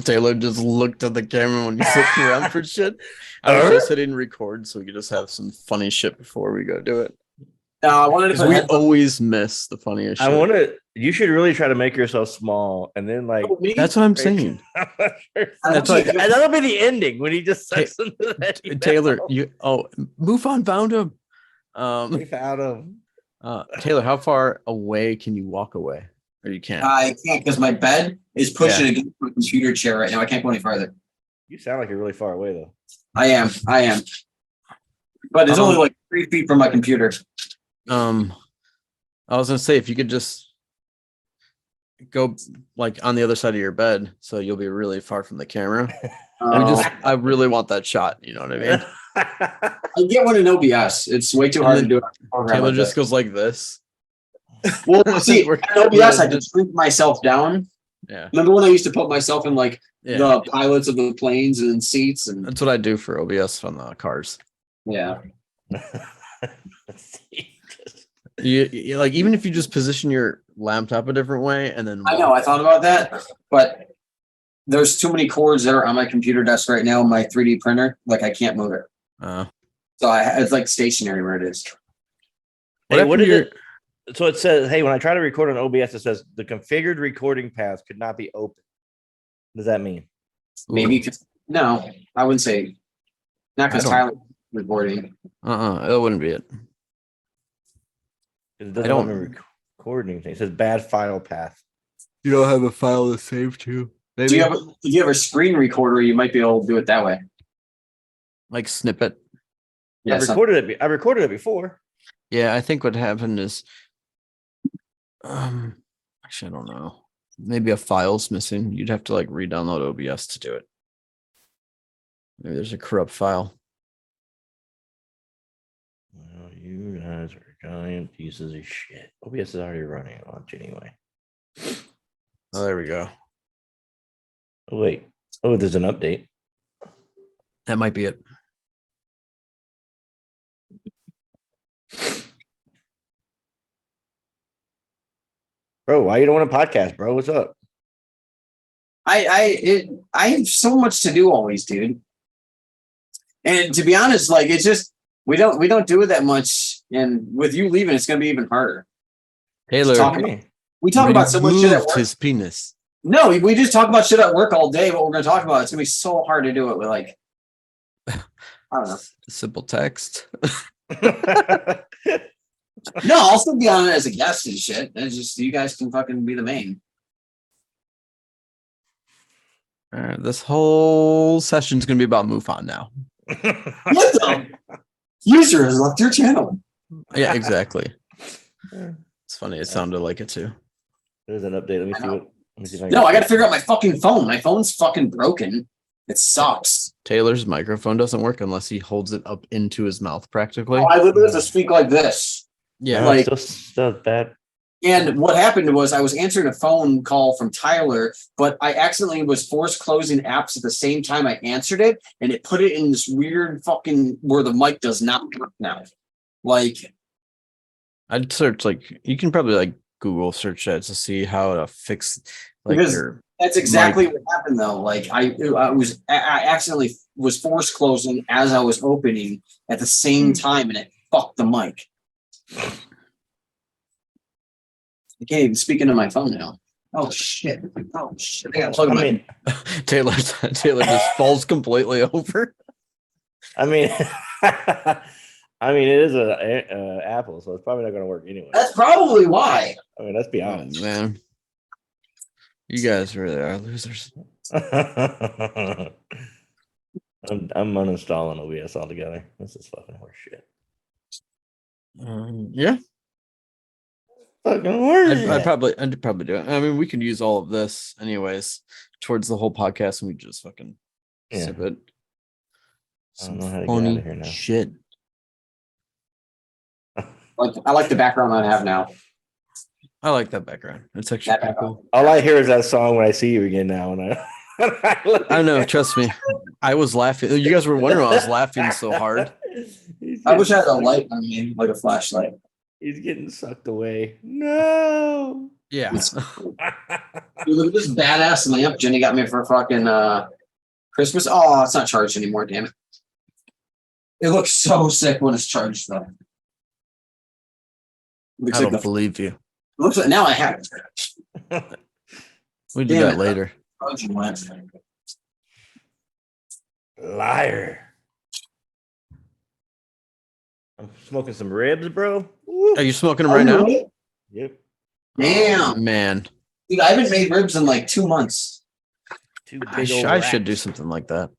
Taylor just looked at the camera when he's looking around for shit. I was just hitting record so we could just have some funny shit before we go do it. No, I wanted to Because we always miss the funniest shit. I want to. You should really try to make yourself small, and then like that's what I'm saying. That's like that'll be the ending when he just sucks into that. Taylor, MUFON found him. We found him. Taylor, how far away can you walk away? Or you can't? I can't because my bed is pushing against my computer chair right now. I can't go any farther. You sound like you're really far away though. I am. But it's only like 3 feet from my computer. I was gonna say if you could just go like on the other side of your bed, so you'll be really far from the camera. I really want that shot. You know what I mean? I get one in OBS. It's way too hard to do it. Taylor just goes like this. Well, see, in OBS, I could shrink myself down. Yeah. Remember when I used to put myself in like the pilots of the planes and seats? And that's what I do for OBS on the cars. Yeah. You like even if you just position your laptop a different way and then I know I thought about that, but there's too many cords that are on my computer desk right now. My 3D printer, like I can't move it. So it's like stationary where it is. Hey, what is it? So it says, hey, when I try to record on OBS, it says the configured recording path could not be open. What does that mean? Maybe no, I wouldn't say not because Tyler recording. It wouldn't be it. It doesn't want me record anything. It says bad file path. You don't have a file to save to. Maybe. If you have a screen recorder, you might be able to do it that way. Like snippet. Yeah, I recorded it before. Yeah, I think what happened is actually I don't know. Maybe a file's missing. You'd have to like re-download OBS to do it. Maybe there's a corrupt file. Well, you guys are giant pieces of shit. OBS is already running a launch anyway. Oh, there we go. Oh, wait. Oh, there's an update. That might be it. Bro, why you don't want a podcast, bro? What's up? I have so much to do always, dude. And to be honest, like it's just we don't do it that much. And with you leaving, it's gonna be even harder. Taylor, we talk about so much shit at work. His penis. No, we just talk about shit at work all day. What we're gonna talk about, it's gonna be so hard to do it with like I don't know. Simple text. No, I'll still be on it as a guest and shit. It's just you guys can fucking be the main. This whole session's gonna be about MUFON now. What the user has left your channel? Yeah, exactly. It's funny. It sounded like it too. There's an update. Let me see what. Let me see if I got to figure out my fucking phone. My phone's fucking broken. It sucks. Taylor's microphone doesn't work unless he holds it up into his mouth practically. Oh, I literally have to speak like this. Yeah, like still bad. And what happened was I was answering a phone call from Tyler, but I accidentally was force closing apps at the same time I answered it, and it put it in this weird fucking where the mic does not work now. Like, I'd search you can probably like Google search that to see how to fix your. That's exactly what happened though. Like I accidentally was force closing as I was opening at the same time, and it fucked the mic. I can't even speak into my phone now. Oh shit! Oh shit! I gotta plug my. Taylor just falls completely over. I mean, it is a Apple, so it's probably not going to work anyway. That's probably why. I mean, let's be honest, man. You guys really are losers. I'm uninstalling OBS altogether. This is fucking horse shit. Yeah. Fucking horse. I'd probably do it. I mean, we could use all of this anyways towards the whole podcast, and we just fucking sip it. I don't know how to get out of here now. Shit. I like the background I have now. I like that background. It's actually pretty cool. All I hear is that song when I see you again now. And I know. Trust me. I was laughing. You guys were wondering why I was laughing so hard. I wish I had a light on me, like a flashlight. He's getting sucked away. No. Yeah. Dude, look at this badass lamp Jenny got me for fucking Christmas. Oh, it's not charged anymore. Damn it! It looks so sick when it's charged though. Looks I like don't believe you. looks like now I have it. We do Damn that it. later. Charging lamp. Liar. I'm smoking some ribs, bro. Woo. Are you smoking them right now? Yep. Damn, Oh, man. dude, I haven't made ribs in like 2 months. Two I, big old I should do racks. something like that.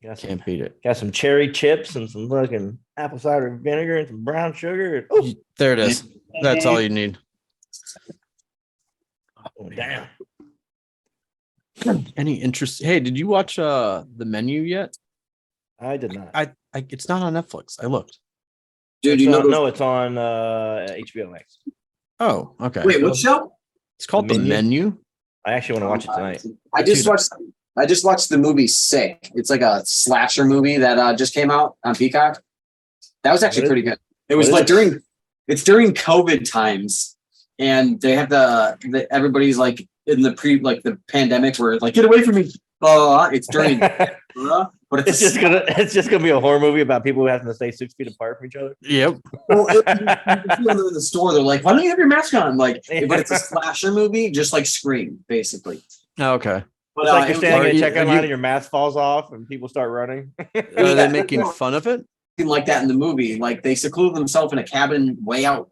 Got Can't beat it. some cherry chips and some fucking apple cider vinegar and some brown sugar. Oh, There it is. That's all you need. damn. Any interest? Hey, did you watch The Menu yet? I did not. It's not on Netflix. I looked. Dude, It's you know on- those- no, it's on HBO Max. Oh, okay. Wait, what show? It's called The The Menu? Menu. I actually want to watch it tonight. I just watched the movie Sick. It's like a slasher movie that just came out on Peacock. That was actually What is- pretty good. It was what like is it's during COVID times, and they have the everybody's like in the pandemic where like get away from me. It's during, but It's just gonna be a horror movie about people having to stay 6 feet apart from each other. Yep. well, you can see them in the store. They're like, why don't you have your mask on? Like, but it's a slasher movie, just like Scream, basically. Oh, okay. But It's like you're it was standing in a you- checkout are line you- and your mask falls off and people start running. Are they making fun of it? like that in the movie. Like they seclude themselves in a cabin way out.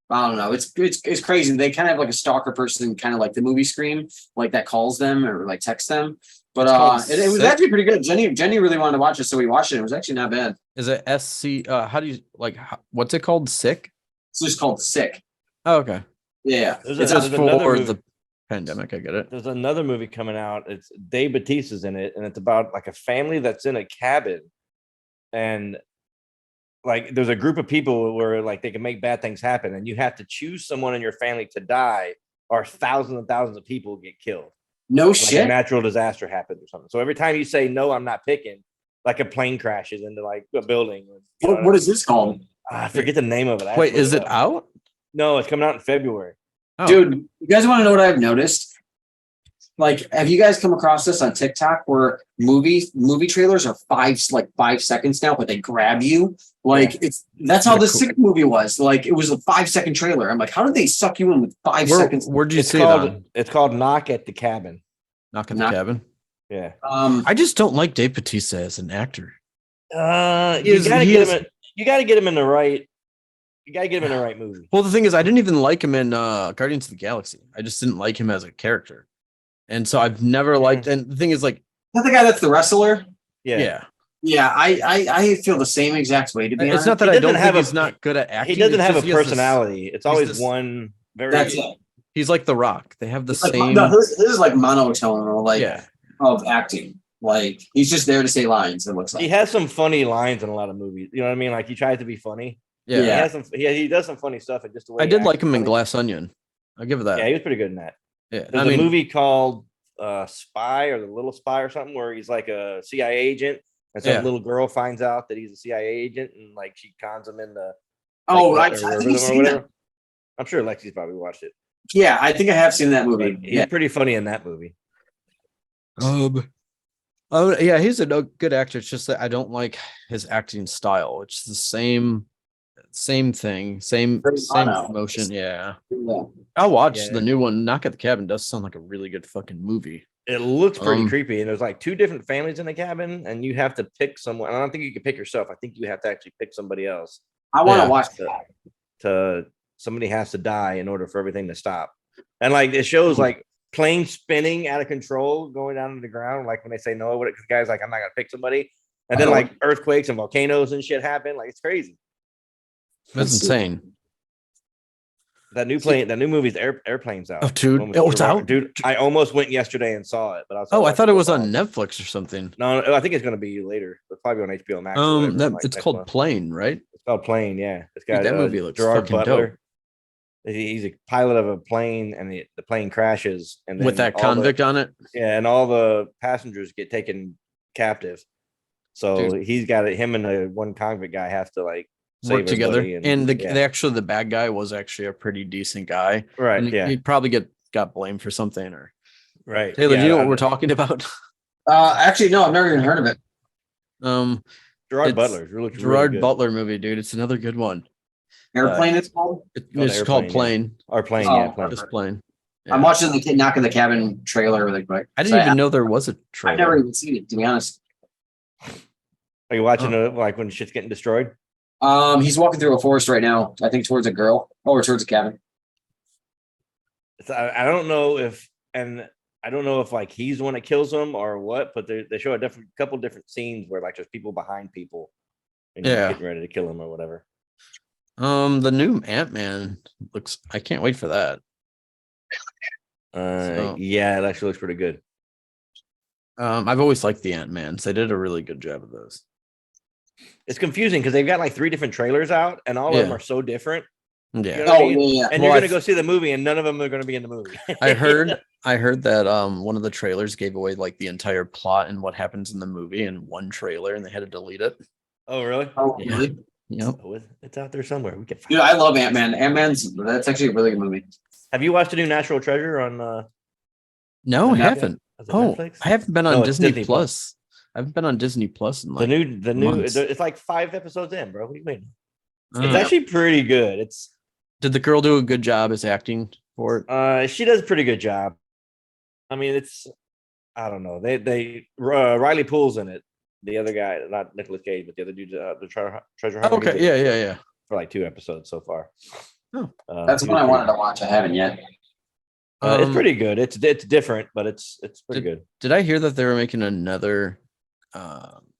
I don't know. It's crazy. They kind of have like a stalker person, kind of like the movie Scream, like that calls them or like texts them. But It's called it was Sick? actually pretty good. Jenny really wanted to watch it, so we watched it. It was actually not bad. Is it SC? How do you what's it called? Sick? It's just called Sick. Oh, okay. Yeah. There's It's Just there's another for movie- the pandemic. I get it. There's another movie coming out. It's Dave Bautista's in it, and it's about like a family that's in a cabin, and like there's a group of people where like they can make bad things happen, and you have to choose someone in your family to die, or thousands and thousands of people get killed. no Like a shit. natural disaster happens or something. So every time you say no, I'm not picking, like a plane crashes into like a building. You know What is this called? I forget the name of it. I Wait, actually is it looked up. out? No, it's coming out in February. Oh. Dude, you guys want to know what I've noticed? Like, have you guys come across this on TikTok where movie trailers are 5 seconds now, but they grab you? Like that's how Yeah, the cool. Sick movie was. Like it was a 5-second trailer. I'm like, how did they suck you in with 5 seconds? Where'd you It's see it called on? it's called Knock at the Cabin. Knock in the Knock- cabin. Yeah. I just don't like Dave Bautista as an actor. You is- gotta he get is- him. You gotta get him in the right. You gotta get him in the right movie. Well, the thing is, I didn't even like him in Guardians of the Galaxy. I just didn't like him as a character, and so I've never liked. And the thing is, like, Is that the guy that's the wrestler? Yeah. Yeah, I feel the same exact way to be it's honest. not that He I don't doesn't think have a- he's not good at acting. He doesn't it's have a just he has this- personality. It's always this- one very. That's it. He's like The Rock. They have the It's like, same. no, his is like monotone or like yeah, of acting. Like he's just there to say lines. It looks He like. has some funny lines in a lot of movies. You know what I mean? Like he tries to be funny. yeah. He Yeah. has some. He does some funny stuff. And just the way I he did acts like him in funny. Glass Onion. I'll give it that. Yeah, he was pretty good in that. Yeah, There's I mean, a movie called Spy or The Little Spy or something where he's like a CIA agent, and some Yeah. little girl finds out that he's a CIA agent, and like she cons him into. Oh, like, I the think rhythm I've or seen whatever. that. I'm sure Lexi's probably watched it. Yeah, I think I have seen that movie. Like, he's Yeah. pretty funny in that movie. oh yeah, he's a good actor. It's just that I don't like his acting style. It's the same thing, same Very mono. motion. Yeah, Yeah. I'll watch Yeah. the new one. Knock at the Cabin does sound like a really good fucking movie. It looks pretty Um, creepy, and there's like 2 different families in the cabin, and you have to pick someone. I don't think you can pick yourself. I think you have to actually pick somebody else. I want to Yeah. watch To, that. to somebody has to die in order for everything to stop. And like it shows like planes spinning out of control, going down to the ground. Like when they say no, because the guy's like, I'm not gonna pick somebody, and then Oh. like earthquakes and volcanoes and shit happen. Like it's crazy. That's insane. That new movie's Airplane's out. Oh, dude. Almost- Oh, it's out? dude. I almost went yesterday and saw it, but I was Oh, I thought it was on No, Netflix or something. I think it's gonna be later. It's probably on HBO Max. or whatever, That like, it's next called month. Plane, right? It's called Plane. Yeah, it's got that movie looks Gerard fucking Butler. dope. He's a pilot of a plane, and the plane crashes, and With then that all the- convict on it. yeah, and all the passengers get taken captive. So Dude. he's got it. Him and the one convict guy have to like save work together. everybody And yeah. the bad guy was actually a pretty decent guy. Right, And yeah. he probably got blamed for something. Or Right. Taylor, yeah, do you know I- what we're talking about? Actually, no, I've never even heard of it. Gerard it's Butler looks Gerard really good. Butler movie, dude. It's another good one. Airplane, it's called. It's called Plane. Or plane, Oh, yeah, plane. Just Plane. I'm Yeah. watching the Knock in the Cabin trailer really quick. I didn't even know there was a I've never trailer. even seen it, to be honest. Are you watching it like when shit's getting destroyed? He's walking through a forest right now. I think towards a girl or towards a cabin. I don't know if, and I don't know if like he's the one that kills them or what, but they show a couple different scenes where like there's people behind people and he's Yeah. getting ready to kill them or whatever. The new Ant-Man looks. I can't wait for that. Yeah, it actually looks pretty good. I've always liked the Ant-Mans. They did a really good job of those. It's confusing because they've got like 3 different trailers out and all of them Yeah. are so different. Yeah. You know what I Oh, mean? yeah. And Well, you're gonna go see the movie and none of them are gonna be in the movie. I heard that one of the trailers gave away like the entire plot and what happens in the movie in one trailer, and they had to delete it. Oh, really? Oh, Yeah. really? Yep. Oh, it's out there somewhere. We can find Dude, I love Ant-Man. Ant-Man's that's actually a really good movie. Have you watched the new Natural Treasure on No, I Netflix? haven't. is it Oh, Netflix? I haven't been No, on it's Disney Disney Plus. I haven't been on Disney Plus in like the new months. it's like 5 episodes in, bro. What do you mean? It's uh, actually pretty good. It's Did the girl do a good job as acting for it? she does a pretty good job. I mean, it's I don't know. Riley Poole's in it. The other guy, not Nicolas Cage, but the other dude, the treasure hunter. Oh, okay, he's in it yeah. For like 2 episodes so far. Oh. That's he one I was wanted pretty- to watch. I haven't yet. it's pretty good. It's different, but it's pretty good. Did I hear that they were making another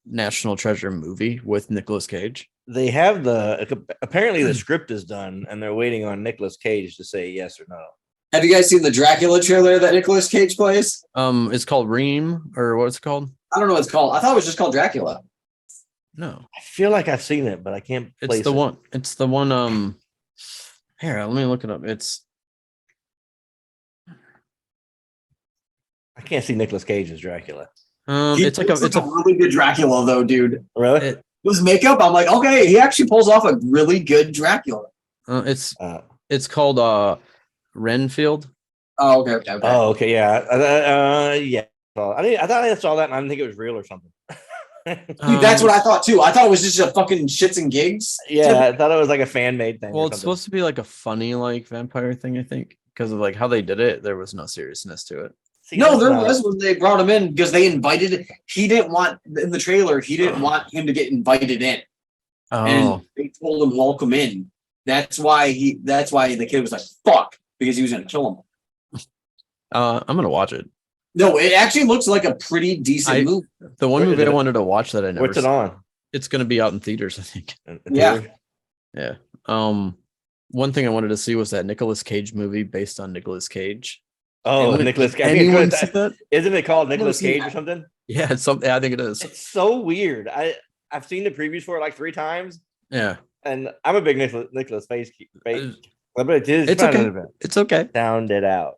National Treasure movie with Nicolas Cage? They have apparently the script is done, and they're waiting on Nicolas Cage to say yes or no. Have you guys seen the Dracula trailer that Nicolas Cage plays? It's called Ream, or what's it called? I don't know what it's called. I thought it was just called Dracula. No, I feel like I've seen it, but I can't place it's the it. one. It's the one. Here, let me look it up. It's I can't see Nicolas Cage as Dracula. it's like looks it's a really good Dracula though, dude. Really? His makeup, I'm like, okay, he actually pulls off a really good Dracula. it's called Renfield. Oh, okay. Oh, okay, yeah, yeah. So I thought I saw that, and I didn't think it was real or something. Dude, that's what I thought too. I thought it was just a fucking shits and gigs. Yeah, I thought it was like a fan made thing. Well, or it's something. supposed to be like a funny like vampire thing, I think, because of like how they did it. There was no seriousness to it. See, No, that's there not- was when they brought him in because they invited. He didn't want in the trailer. He didn't want him to get invited in, Oh, and they told him welcome in. That's why the kid was like fuck because he was gonna kill him. I'm gonna watch it. No, it actually looks like a pretty decent movie. The one Where movie is I it? wanted to watch that I never. What's it on? It's gonna be out in theaters, I think. Yeah. Yeah. One thing I wanted to see was that Nicolas Cage movie based on Nicolas Cage. Oh, Anyone- Nicolas Cage. Anyone see that? Isn't it called Nicolas seen Cage or that. something? Yeah, it's something. I think it is. It's so weird. I've seen the previews for it like 3 times, Yeah, and I'm a big Nicolas face. But it's okay. It's okay. Sound it out.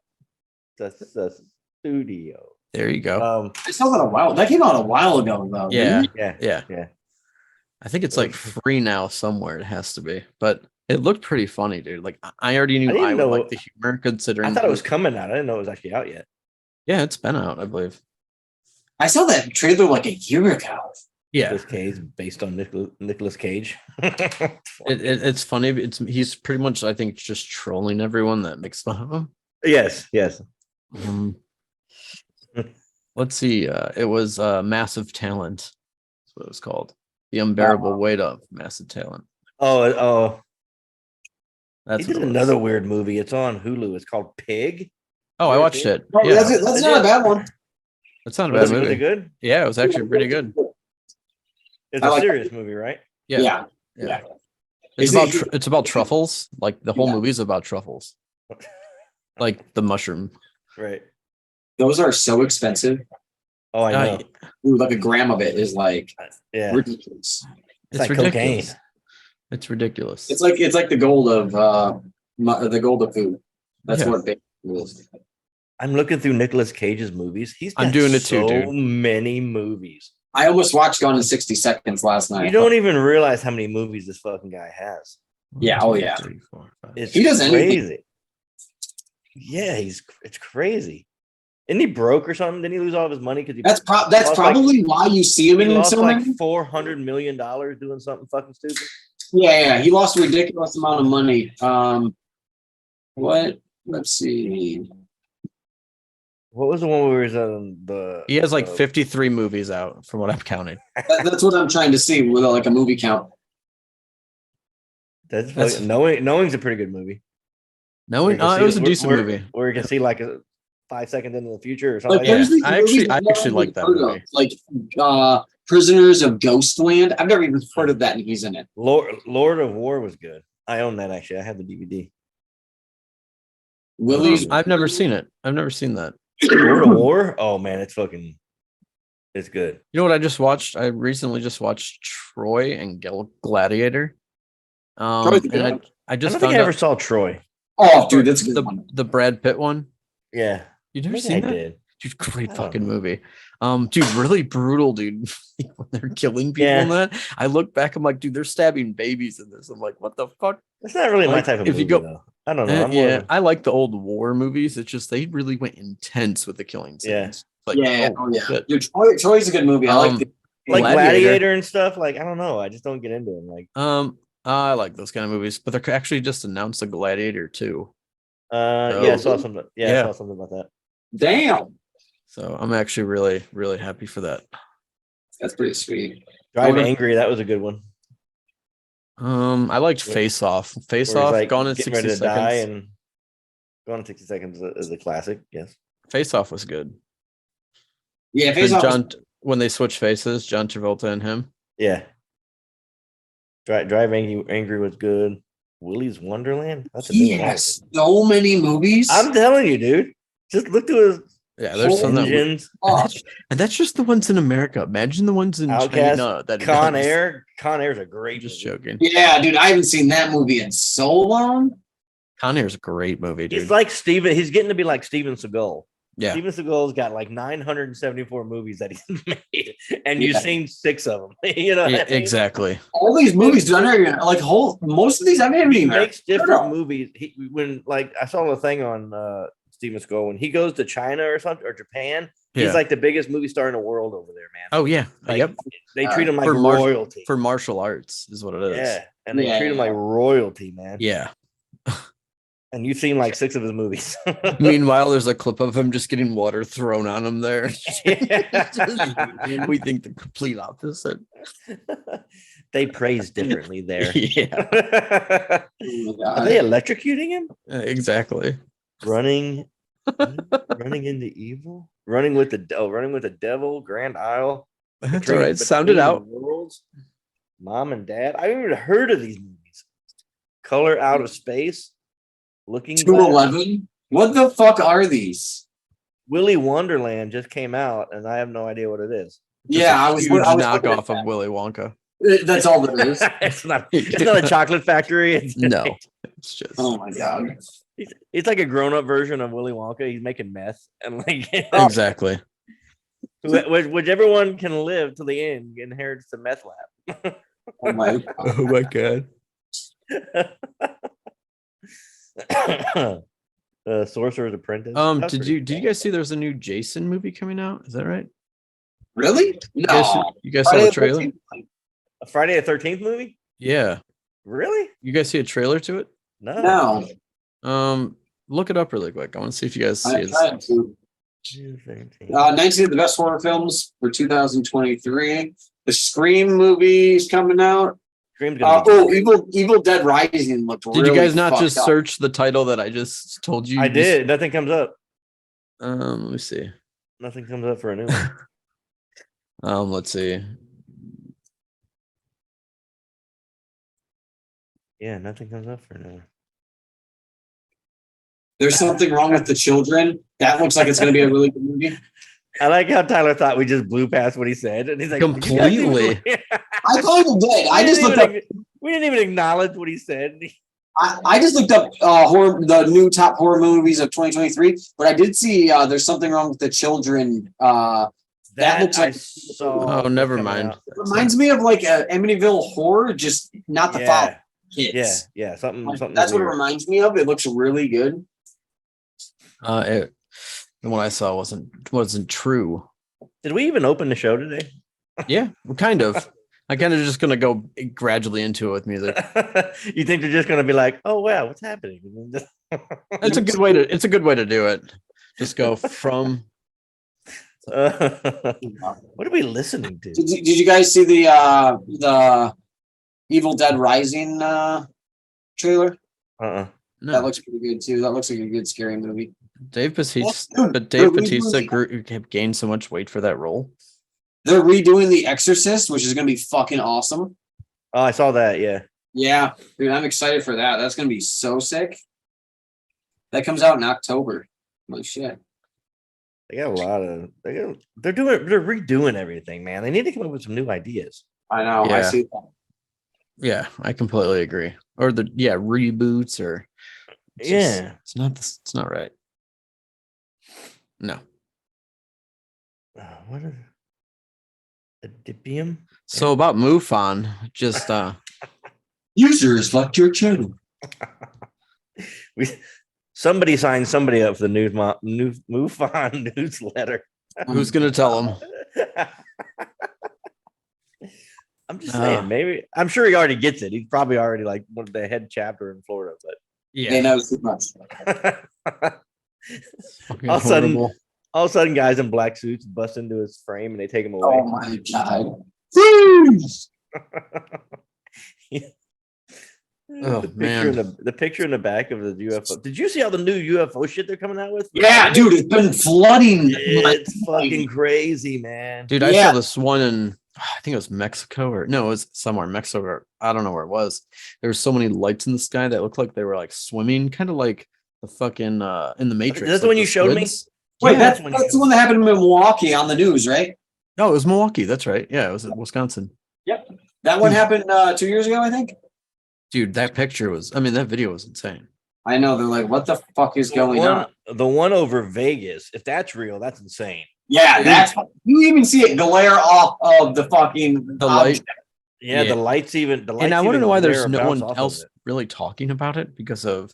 The studio. There you go. I saw that a while. That came out a while ago, though. Yeah. didn't it? Yeah. Yeah. Yeah. I think it's like free now somewhere. It has to be, but it looked pretty funny, dude. Like I already knew didn't I would know- like the humor, considering. I thought it was coming out. I didn't know it was actually out yet. Yeah, it's been out, I believe. I saw that trailer like a year ago. Yeah, Nicolas Cage based on Nicolas Cage. it's funny. He's pretty much, I think, just trolling everyone that makes fun of him. Yes. Um, let's see. It was Massive Talent. That's what it was called. The unbearable weight of massive talent. Oh. That's He did what it was. another weird movie. It's on Hulu. It's called Pig. Oh, I watched it. Oh, Yeah, that's not a bad one. it's not a Was bad it movie. good? Yeah, it was actually pretty good. It's I a like- serious movie, right? Yeah, Yeah. It's Is about it- it's about truffles. Like the whole Yeah. movie's about truffles. Like the mushroom. Right. Those are so expensive. Oh, I know. Ooh, like a gram of it is like Yeah. ridiculous. It's like ridiculous. cocaine. It's ridiculous. It's like the gold of the gold of food. That's Yeah. what it is. I'm looking through Nicolas Cage's movies. I'm doing it too, so dude. many movies. I almost watched Gone in 60 Seconds last night. You don't even realize how many movies this fucking guy has. Yeah, oh, yeah. 3, 4, 5. It's He does anything. crazy. Yeah, it's crazy. Isn't he broke or something? Didn't he lose all of his money because he That's lost probably why you see him he in lost so like many. $400 million doing something fucking stupid? Yeah, he lost a ridiculous amount of money. What? Let's see. What was the one where he was on the? He has like 53 movies out from what I've counted. That's what I'm trying to see with like a movie count. That's That's- knowing's a pretty good movie. No, Where you can it see- was a decent where- movie. where you can see like 5 seconds into the future or something Like like there's that. these I movies actually that like that I've heard of, movie. like Prisoners of Ghostland. I've never even heard of that, and he's in it. Lord of War was good. I own that actually. I have the DVD. Willie's. I've never seen it. I've never seen that. Lord of War? Oh man, it's good. You know what I just watched? I recently just watched Troy and Gladiator. Troy's a good And one. I I just don't think found I ever out saw Troy. Oh, dude, that's a good one. the Brad Pitt one. Yeah, You I never think seen I that? did. Dude, great I don't fucking know. movie. Dude, really brutal, dude. When they're killing people Yeah. in that, I look back, I'm like, dude, they're stabbing babies in this. I'm like, what the fuck? It's not really my Like, type of if movie you go- though. I don't know. I'm more Yeah, of a- I like the old war movies. It's just they really went intense with the killing scenes. Yeah. Like, Yeah, oh, oh yeah. shit. Dude, Troy's a good movie. I like Um, the like Gladiator. Gladiator and stuff. Like I don't know. I just don't get into them. Like I like those kind of movies, but they're actually just announced a Gladiator too. yeah, I saw Oh. something. Yeah, I Yeah. saw something about that. damn. So I'm actually really, really happy for that. That's pretty sweet. Drive Wonder- Angry. That was a good one. I liked Where- Face Off. Face Where he's, Off, like, Gone in getting 60 ready to die Seconds. and Gone in 60 Seconds is a classic. Yes. Face Off was good. Yeah, And Face Off. John, when they switch faces, John Travolta and him. Yeah. Drive Angry was good. Willy's Wonderland. That's a He new one. has so many movies. I'm telling you, dude. Just look to his Yeah, there's some that. engines. Oh, And that's just the ones in America. Imagine the ones in Outcast, China. That Con Air. Con Air's a I'm great. just movie. joking. yeah, dude, I haven't seen that movie in so long. Con Air's a great movie, dude. He's like Steven. He's getting to be like Steven Seagal. Yeah. Steven Seagal's got like 974 movies that he's made, and you've Yeah. seen 6 of them. You know, Yeah, what I mean? exactly. All these movies, dude, I never even like most of these I haven't He even. makes heard different of. movies. When like I saw a thing on Steven Seagal when he goes to China or something or Japan, Yeah. he's like the biggest movie star in the world over there, man. Oh yeah. Like, Yep. They treat him like For mar- royalty. For martial arts is what it is. Yeah, and they Yeah, treat him yeah. like royalty, man. Yeah. And you've seen like 6 of his movies. Meanwhile, there's a clip of him just getting water thrown on him there. Yeah. We think the complete opposite. They praise differently there. Yeah. Are Oh my God. they electrocuting him? Exactly. Running into evil? Running with the devil, Grand Isle. That's all right. Sound it Between out. Worlds, Mom and Dad. I haven't even heard of these movies. Color Out of Space. Looking Glass. 211. What the fuck are these? Willy Wonderland just came out, and I have no idea what it is. Yeah, I was Huge I was looking at knockoff of Willy Wonka. that. That's all that is. It's not a chocolate factory. It's, No, it's just Oh my God. it's like a grown-up version of Willy Wonka. He's making meth, and like exactly. whichever one can live to the end inherits the meth lab. Oh my. Oh my god. Sorcerer's Apprentice. That was Did pretty you cool. guys see there's a new Jason movie coming out? Is that right? Really? You guys, No. you guys saw Friday the the trailer? 13th? A Friday the 13th movie? Yeah. Really? You guys see a trailer to it? No. No. Look it up really quick. I want to see if you guys see I it. tried to. 19 of the best horror films for 2023. The Scream movie is coming out. Scream's gonna be good. Evil Dead Rising looked Did really you guys not fucked just up. search the title that I just told you? I Just- did. Nothing comes up. Let me see. Nothing comes up for a new one. Let's see. Yeah, nothing comes up for a new one. There's something wrong with the children. That looks like it's going to be a really good movie. I like how Tyler thought we just blew past what he said, and he's like Completely. I totally did. I just looked up. We didn't even acknowledge what he said. I just looked up the new top horror movies of 2023. But I did see there's something wrong with the children. That That looks I like saw. Oh, never coming mind. out. reminds me of like a Amityville horror, just not the follow Yeah, kids. yeah, something, something. That's what it weird. reminds me of. It looks really good. It, the one I saw wasn't true. Did we even open the show today? Yeah, kind of. I kind of just gonna go gradually into it with music. You think they're just gonna be like, "Oh wow, what's happening?" It's a good way to. It's a good way to do it. Just go from. What are we listening to? Did you guys see the Evil Dead Rising trailer? Uh-uh. No, That looks pretty good too. That looks like a good scary movie. Dave Bautista, Dude, but Dave they're Bautista redoing- gained so much weight for that role. They're redoing The Exorcist, which is gonna be fucking awesome. Oh, I saw that. Yeah, Yeah, dude, I'm excited for that. That's gonna be so sick. That comes out in October. Holy shit. they got a lot of. They're redoing everything, man. They need to come up with some new ideas. I know. I Yeah. see that. Yeah, I completely agree. Or reboots or it's just- Yeah. it's not right. No. What is Adipium? So about MUFON, just Users left your channel. Somebody signed somebody up for the MUFON newsletter. who's gonna tell them? I'm just saying, maybe I'm sure he already gets it. He's probably already like one of the head chapter in Florida, They Yeah, know too much. but fucking all of a sudden- horrible. all of a sudden, guys in black suits bust into his frame and they take him away. Oh my god. Freeze! Oh, the picture man. in the picture in the back of the UFO. Did you see all the new UFO shit they're coming out with? Yeah, dude, it's been flooding. It's fucking crazy, man. Dude, I Yeah. saw this one in I think it was Mexico or no, it was somewhere in Mexico. Or, I don't know where it was. There were so many lights in the sky that looked like they were like swimming, kind of like the fucking in the Matrix. That's the like one you showed me? squids. Wait, Yeah, that's when you- the one that happened in Milwaukee on the news, right? No, it was Milwaukee. That's right. Yeah, it was in Wisconsin. That one Dude. happened 2 years ago, I think. Dude, that picture was that video was insane. I know. They're like, what the fuck is going on? The one over Vegas. If that's real, that's insane. Yeah, that's you even see it glare off of the fucking The light. Yeah, Yeah. the lights even. The lights And I want to even know why glare there's or no bounce one off of else it. really talking about it because of,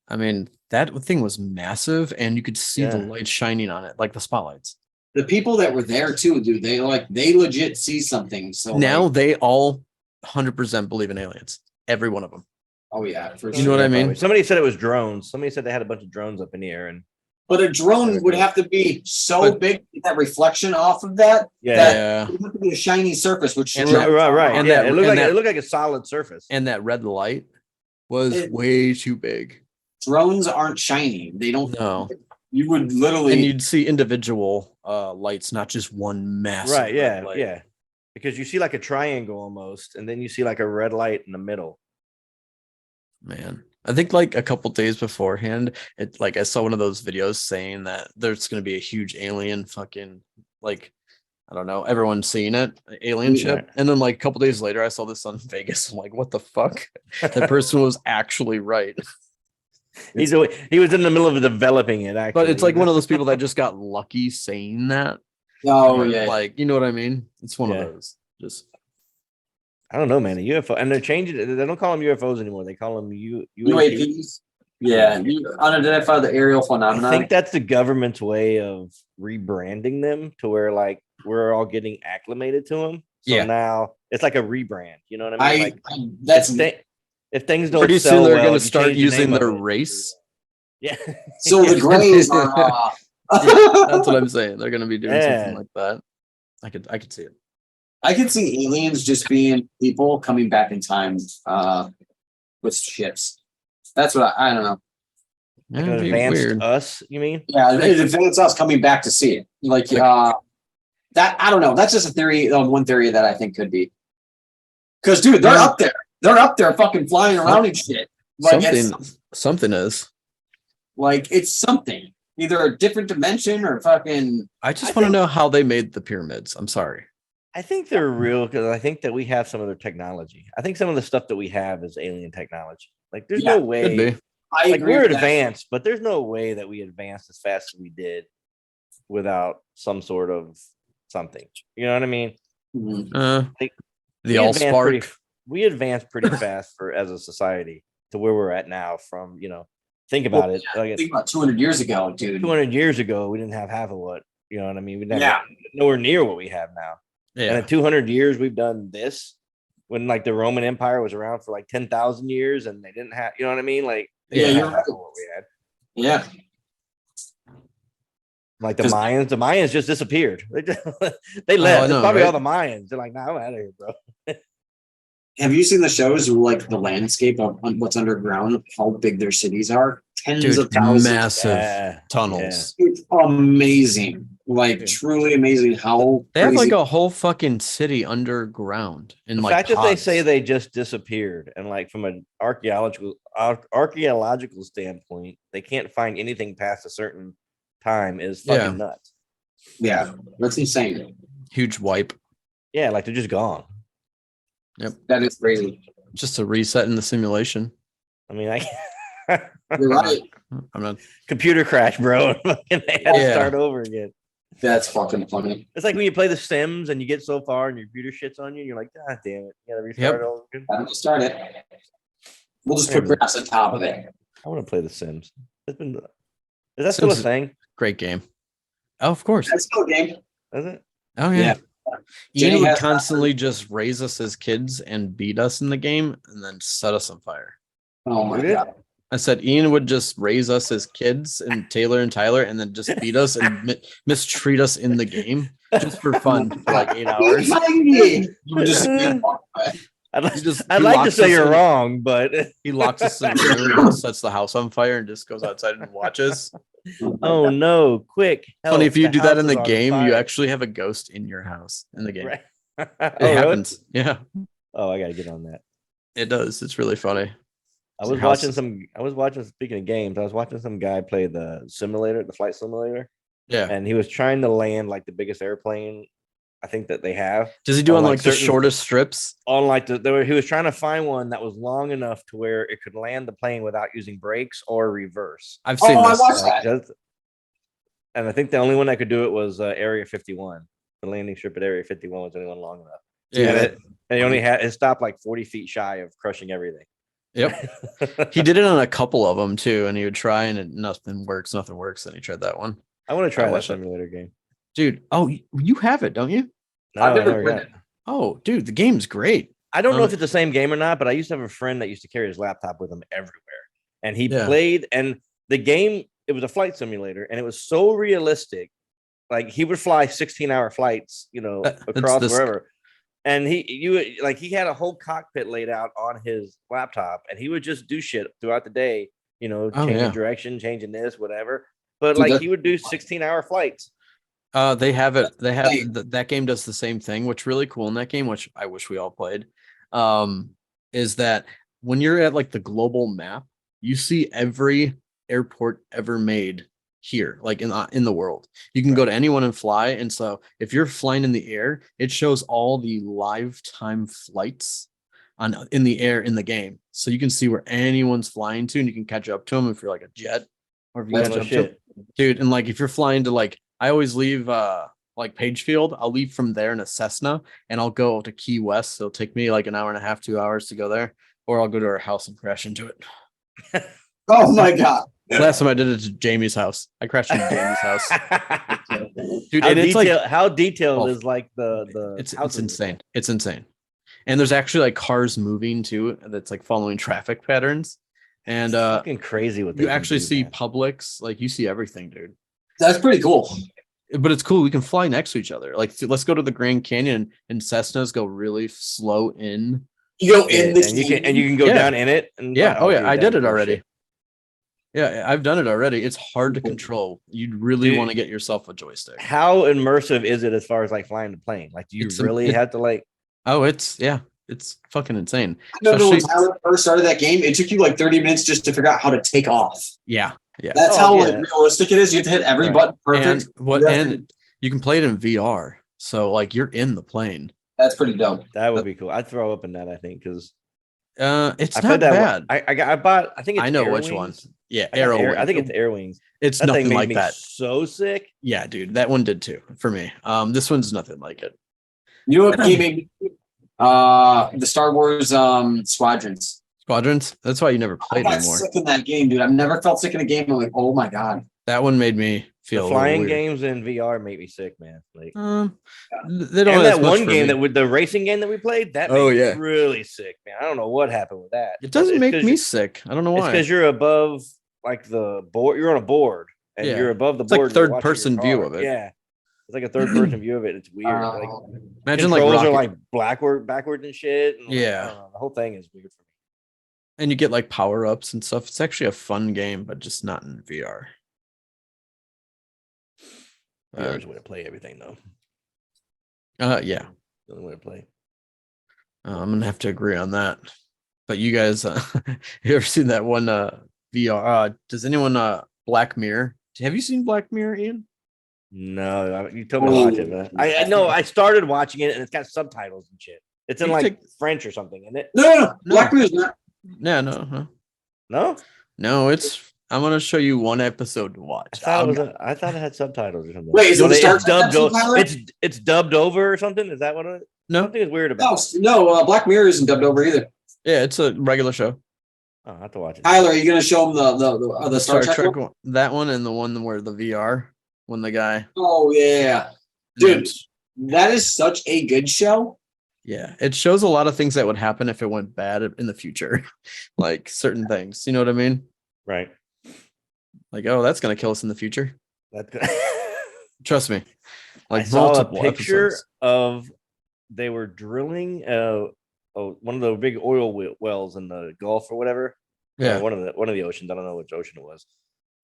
I mean, that thing was massive and you could see the Yeah. light shining on it, like the spotlights. The people that were there too, dude. They legit see something. So Now like, they all 100% believe in aliens. Every one of them. oh yeah, for You sure. know what I mean? Probably. Somebody said it was drones. Somebody said they had a bunch of drones up in the air, and But a drone would have to be so But- big that reflection off of that. yeah, Yeah. It would have to be a shiny surface, which And right, right. and yeah, that- it looked and like that- it looked like a solid surface. And that red light was It- way too big. drones aren't shiny. They don't. No. You would literally. And you'd see individual lights, not just one massive. Right? Yeah, red light. yeah. Because you see like a triangle almost, and then you see like a red light in the middle. Man. I think like a couple days beforehand, it like I saw one of those videos saying that there's gonna be a huge alien fucking like I don't know, everyone's seeing it, alien Yeah. ship. And then like a couple days later, I saw this on Vegas. I'm like, what the fuck? That person was actually right. He was in the middle of developing it. Actually, But it's like one of those people that just got lucky saying that. oh Or, yeah. Like, you know what I mean? It's one Yeah. of those. Just I don't know, man. A UFO, and they're changing it. They don't call them UFOs anymore. They call them UAPs. UAPs. Yeah, unidentified aerial I phenomenon. think that's the government's way of rebranding them to where like we're all getting acclimated to them. So Yeah. now it's like a rebrand. You know what I mean? Like That's if things don't pretty sell soon they're well, gonna you start change the using name of their it. race. Yeah. so the grays are. That's what I'm saying. They're gonna be doing Yeah. something like that. I could see it. I could see aliens just being people coming back in time with ships. That's what I don't know. Yeah, Like an it'd be advanced weird. us, you mean? Yeah, it's us coming back to see it. Like that. I don't know. That's just a theory. One theory that I think could be. Because dude, they're Yeah. up there. They're up there, fucking flying around and shit. Like Something is. it's something. Either a different dimension or fucking. I just I want to think- know how they made the pyramids. I'm sorry. I think they're real because I think that we have some of their technology. I think some of the stuff that we have is alien technology. Like there's Yeah, no Could way be. I like agree we're with that. advanced, but there's no way that we advanced as fast as we did without some sort of something. You know what I mean? Mhm. Like, The we all advanced spark. we advanced pretty fast as a society to where we're at now. From think about it. Like Think about 200 years ago, dude. 200 years ago, we didn't have half of what you know what I mean. We didn't have Yeah. nowhere near what we have now. And Yeah. in 200 years, we've done this. When like the Roman Empire was around for like 10,000 years, and they didn't have, you know what I mean? Like, they Yeah, didn't you're have right. half of what we had. Yeah. Like the 'Cause- Mayans just disappeared. They left. I It's know, probably all right? the Mayans. They're like, nah, I'm out of here, bro. Have you seen the shows like the landscape of what's underground, how big their cities are? Tens Dude, of thousands. massive Yeah, tunnels. It's amazing. Like Yeah. truly amazing how They have like crazy- a whole fucking city underground in The like fact that they say pods. they just disappeared, and like from an archaeological standpoint, they can't find anything past a certain time is fucking nuts. Yeah, that's insane. Huge wipe. Yeah, like they're just gone. That is crazy. Just a reset in the simulation. I mean, I You're right. I'm not. computer crash, bro. Fucking they had to Yeah. start over again. That's fucking funny. It's like when you play The Sims and you get so far and your computer shits on you, and you're like, God damn it, you gotta restart it all again. I'm gonna start it. We'll just put grass on top of it. I want to play The Sims. Is that still a Sims- thing? Great game. Oh, of course. That's still a game. Is it? Oh yeah. Yeah. Ian Jenny would has- constantly just raise us as kids and beat us in the game and then set us on fire. Oh my Who did? god. I said Ian would just raise us as kids and Taylor and Tyler and then just beat us and mistreat us in the game just for fun for like 8 hours. You would just I'd, He just I'd he like to locks say us you're in- wrong, but He locks us in a room and sets the house on fire and just goes outside and watches. oh no, quick. Funny, if help, you the do that house in the is on game, you fire. actually have a ghost in your house in the game. Right. It Oh, really? happens. Yeah, Oh, I gotta get on that. it does. It's really funny. I Your was house watching is- speaking of games, I was watching some guy play the flight simulator, Yeah. and he was trying to land like the biggest airplane I think that they have Does he do on, on like, like the certain- shortest strips? on like he was trying to find one that was long enough to where it could land the plane without using brakes or reverse. I've seen Oh, I this. watched Like, that. and I think the only one that could do it was Area 51. The landing strip at Area 51 was the only one long enough. Yeah. And he only had it stopped like 40 feet shy of crushing everything. Yep. He did it on a couple of them too, and he would try and nothing works. Nothing works. And he tried that one. I want to try that watched it. simulator game. Dude, oh, you have it, don't you? No, I've I never never played got it. it. Oh, dude, the game's great. I don't know if Um, it's the same game or not, but I used to have a friend that used to carry his laptop with him everywhere. And he Yeah. played, and the game, it was a flight simulator, and it was so realistic. Like he would fly 16-hour flights, That's across this- wherever. And he had a whole cockpit laid out on his laptop, and he would just do shit throughout the day, changing yeah. direction, changing this, whatever. But Dude, like that- he would do 16-hour flights. They have it. They have Hey. that game does the same thing. What's really cool in that game, which I wish we all played, is that when you're at like the global map, you see every airport ever made here, like in the world. You can go to anyone and fly. And so if you're flying in the air, it shows all the live time flights in the air in the game. So you can see where anyone's flying to, and you can catch up to them if you're like a jet, or if you That's catch no up to 'em. shit. Dude, and like if you're flying to like, I always leave like Pagefield, I'll leave from there in a Cessna and I'll go to Key West. So it'll take me like an hour and a half, 2 hours to go there, or I'll go to our house and crash into it. Oh my god. Last time I did it to Jamie's house. I crashed into Jamie's house. Dude, how, and it's like how detailed Oh, is like the it's houses? insane. It's insane. And there's actually like cars moving too, that's like following traffic patterns. And It's fucking crazy what they you can actually do, see man. Publix, like you see everything, dude. That's pretty cool. But it's cool. We can fly next to each other. Like, let's go to the Grand Canyon and Cessnas go really slow in. You go in the and you can go Yeah. down in it. And Yeah. Oh, yeah. dude, I that'd did be it cool already. shit. Yeah. I've done it already. It's hard to Cool. control. You'd really Dude. want to get yourself a joystick. How immersive is it as far as like flying the plane? Like, do you It's really it- have to like? Oh, it's fucking insane. I remember when Especially- Tyler first started that game, it took you like 30 minutes just to figure out how to take off. Yeah. Yeah. That's Oh, how yeah. like, realistic it is. You have to hit every Right. button And perfect. what, You have to- and you can play it in VR. So like you're in the plane. That's pretty dope. That would be cool. I'd throw up in that. I think because It's I not played that. bad. I bought. I think it's I know Air which Wings. one. Yeah, I got Arrow. I think it's Air Wings. It's That thing nothing made like me that. so sick. Yeah, dude, that one did too for me. This one's nothing like it. You know what game? The Star Wars Squadrons. Squadrons. That's why you never I played got anymore. sick in that game, dude. I've never felt sick in a game. I'm like, oh my god. That one made me The feel a little flying weird. games in VR make me sick, man. Like, They don't and have that as much one for game me. that with the racing game that we played, that Oh, made me yeah. really sick, man. I don't know what happened with that. It but doesn't it's make 'cause me you- sick. I don't know It's why. because you're above like the board. You're on a board, and Yeah. you're above the It's like board. and you're third watching your person view car. of it. Yeah, it's like a third person view of it. It's weird. Like Imagine like controls rocket, are like backwards and shit. And, like, I Yeah. don't know, the whole thing is weird for me. and you get like power ups and stuff. It's actually a fun game, but just not in VR. VR is the way to play everything, though. Yeah, The only way to play. I'm gonna have to agree on that. But you guys, you ever seen that one VR? Does anyone Black Mirror? Have you seen Black Mirror, Ian? No, you told me to watch it, man. I know I started watching it, and it's got subtitles and shit. It's in You like take- French or something, isn't it? No. Black Mirror's not. Yeah, no, No, no. It's. I'm gonna show you one episode to watch. I thought I'm- it was. I thought it had subtitles or something. Wait, is it the it's Star Trek dubbed? episode, Tyler? It's dubbed over or something. Is that what it? no, Something is weird No, about it. no. Black Mirror isn't dubbed over either. yeah, it's a regular show. Oh, I have to watch it. Tyler, are you gonna show him the Star Trek? One? one, that one, and the one where the VR when the guy. Oh yeah, dude, that is such a good show. Yeah, it shows a lot of things that would happen if it went bad in the future, like certain things. You know what I mean? Right. Like, oh, that's gonna kill us in the future. That's Trust me. Like I saw a multiple picture episodes. of they were drilling one of the big oil wells in the Gulf or whatever. Yeah, one of the oceans. I don't know which ocean it was,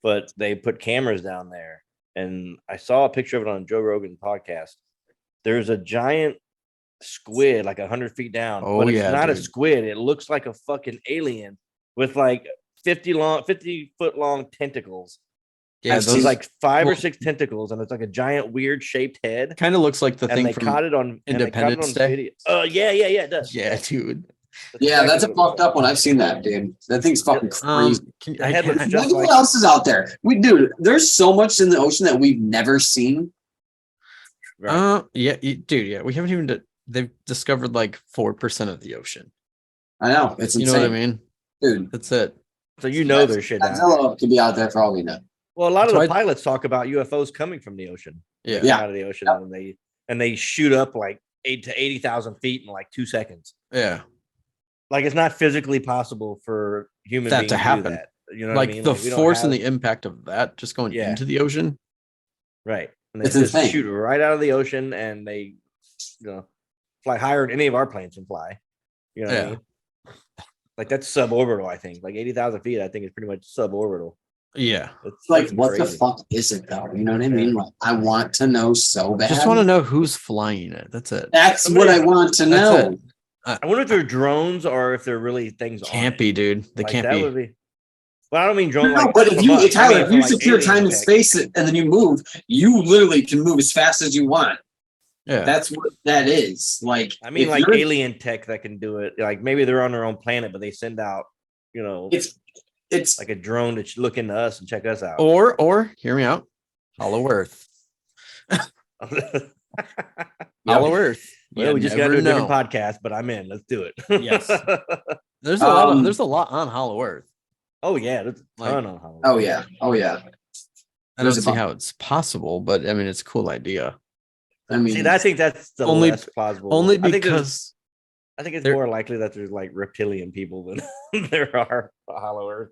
but they put cameras down there, and I saw a picture of it on Joe Rogan podcast. There's a giant squid like 100 feet down, Oh, but it's yeah, not a dude. squid. It looks like a fucking alien with like 50-foot long tentacles. yeah. I've So seen- it's like 5 or well- 6 tentacles, and it's like a giant weird shaped head. Kind of looks like the And thing they from. caught it on Independence Day? video. Oh yeah, it does. Yeah, dude. Yeah, that's a exactly what it fucked up one. I've seen that, dude. That thing's fucking crazy. The head looks Look just at like what else is out there. Dude, there's so much in the ocean that we've never seen. right. Yeah, dude. Yeah, we haven't even. They've discovered like 4% of the ocean. I know it's You know insane, what I mean? dude. That's it. So you know there's shit down there. Godzilla could be out there for all we know. Well, a lot of That's the why- pilots talk about UFOs coming from the ocean. Yeah. They come Yeah. out of the ocean, Yep. and they shoot up like 8 to 80,000 feet in like 2 seconds. Yeah. Like it's not physically possible for human That beings to do happen. that. You know Like what I mean? the we don't force and have- the impact of that just going Yeah. into the ocean. right. And they It's just insane. shoot right out of the ocean, and they, fly higher than any of our planes can fly. You know what I Yeah. mean? Like that's suborbital. I think like 80,000 feet. I think is pretty much suborbital. Yeah. It's Like, fucking what the crazy. fuck is it though? You know what I mean? Like, I want to know so bad. Just want to know who's flying it. That's it. That's what I want to That's know. I wonder if they're drones or if they're really things. on Can't it. be, dude. They Like, can't that be. would be. Well, I don't mean drone. No, like but if from you, us. I Tyler, mean if from, you like, secure alien time and tech. space and then you move, you literally can move as fast as you want. Yeah. That's what that is. Like, I mean, if like you're- alien tech that can do it. Like maybe they're on their own planet, but they send out, it's like a drone to look into us and check us out. Or hear me out. Hollow Earth. Hollow Earth. Well, You we just got to never do a different know. podcast, but I'm in. Let's do it. Yes. There's a lot. Um, There's a lot on Hollow Earth. Oh yeah, there's a Like- ton on Halloween. oh yeah. Oh yeah. I don't There's a see bunch. how it's possible, but I mean, it's a cool idea. I mean, See, I think that's the Only- less plausible. Only I think because it's there- more likely that there's like reptilian people than there are Hollow Earth.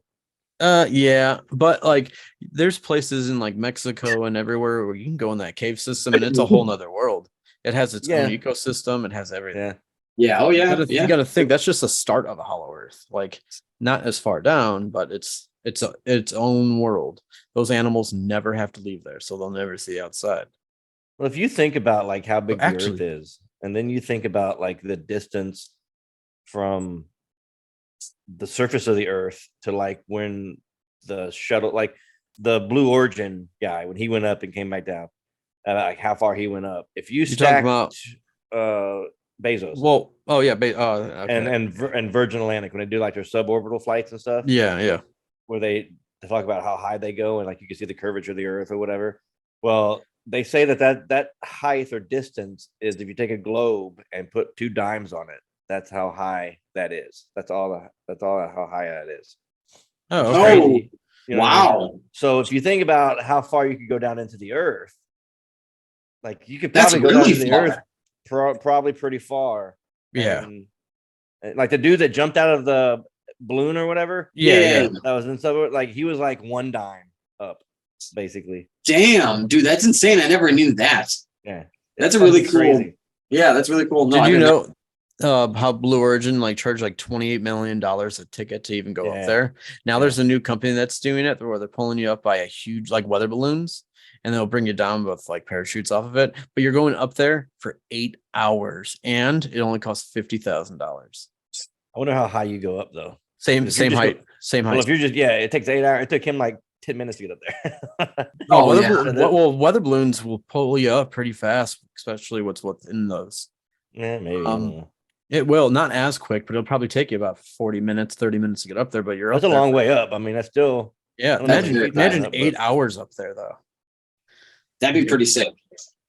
yeah, but like there's places in like Mexico and everywhere where you can go in that cave system and it's a whole nother world. It has its own Yeah. ecosystem, it has everything. Yeah. yeah. Oh yeah. You Yeah. gotta think that's just the start of a Hollow Earth. Like not as far down, but it's its own world. Those animals never have to leave there, so they'll never see outside. Well, if you think about like how big the Earth actually- is, and then you think about like the distance from the surface of the Earth to like when the shuttle, like the Blue Origin guy, when he went up and came back down, like how far he went up. If you You're talking stack about Bezos well, oh yeah, okay. and Virgin Atlantic when they do like their suborbital flights and stuff, yeah, where they to talk about how high they go and like you can see the curvature of the earth or whatever. Well, they say that height or distance is if you take a globe and put 2 dimes on it, that's how high that is. That's all how high that is. Oh, It's okay. crazy. You know what I mean? Wow. So if you think about how far you could go down into the earth, like you could That's probably go down really to the far. earth probably pretty far. Yeah. And, like the dude that jumped out of the balloon or whatever, Yeah. that was in so like he was like 1 dime up, basically. Damn, dude, that's insane. I never knew that. Yeah, That's a really cool. crazy. Yeah, that's really cool. No, Did I you didn't know how Blue Origin like charged like $28 million a ticket to even go Yeah. up there? Now Yeah. there's a new company that's doing it where they're pulling you up by a huge like weather balloons and they'll bring you down with like parachutes off of it. But you're going up there for 8 hours and it only costs $50,000. I wonder how high you go up though. Same If you're just height, same Well, height. if you're just it takes 8 hours. It took him like 10 minutes to get up there. Oh, weather, yeah. weather balloons will pull you up pretty fast, especially what's within those. Yeah, maybe. I Um, don't know. It will not as quick, but it'll probably take you about 40 minutes, 30 minutes to get up there. But you're That's up a there long for- way up. I mean, that's still Yeah, I don't know if That's you very keep that imagine up, 8 but- hours up there though. That'd be pretty sick.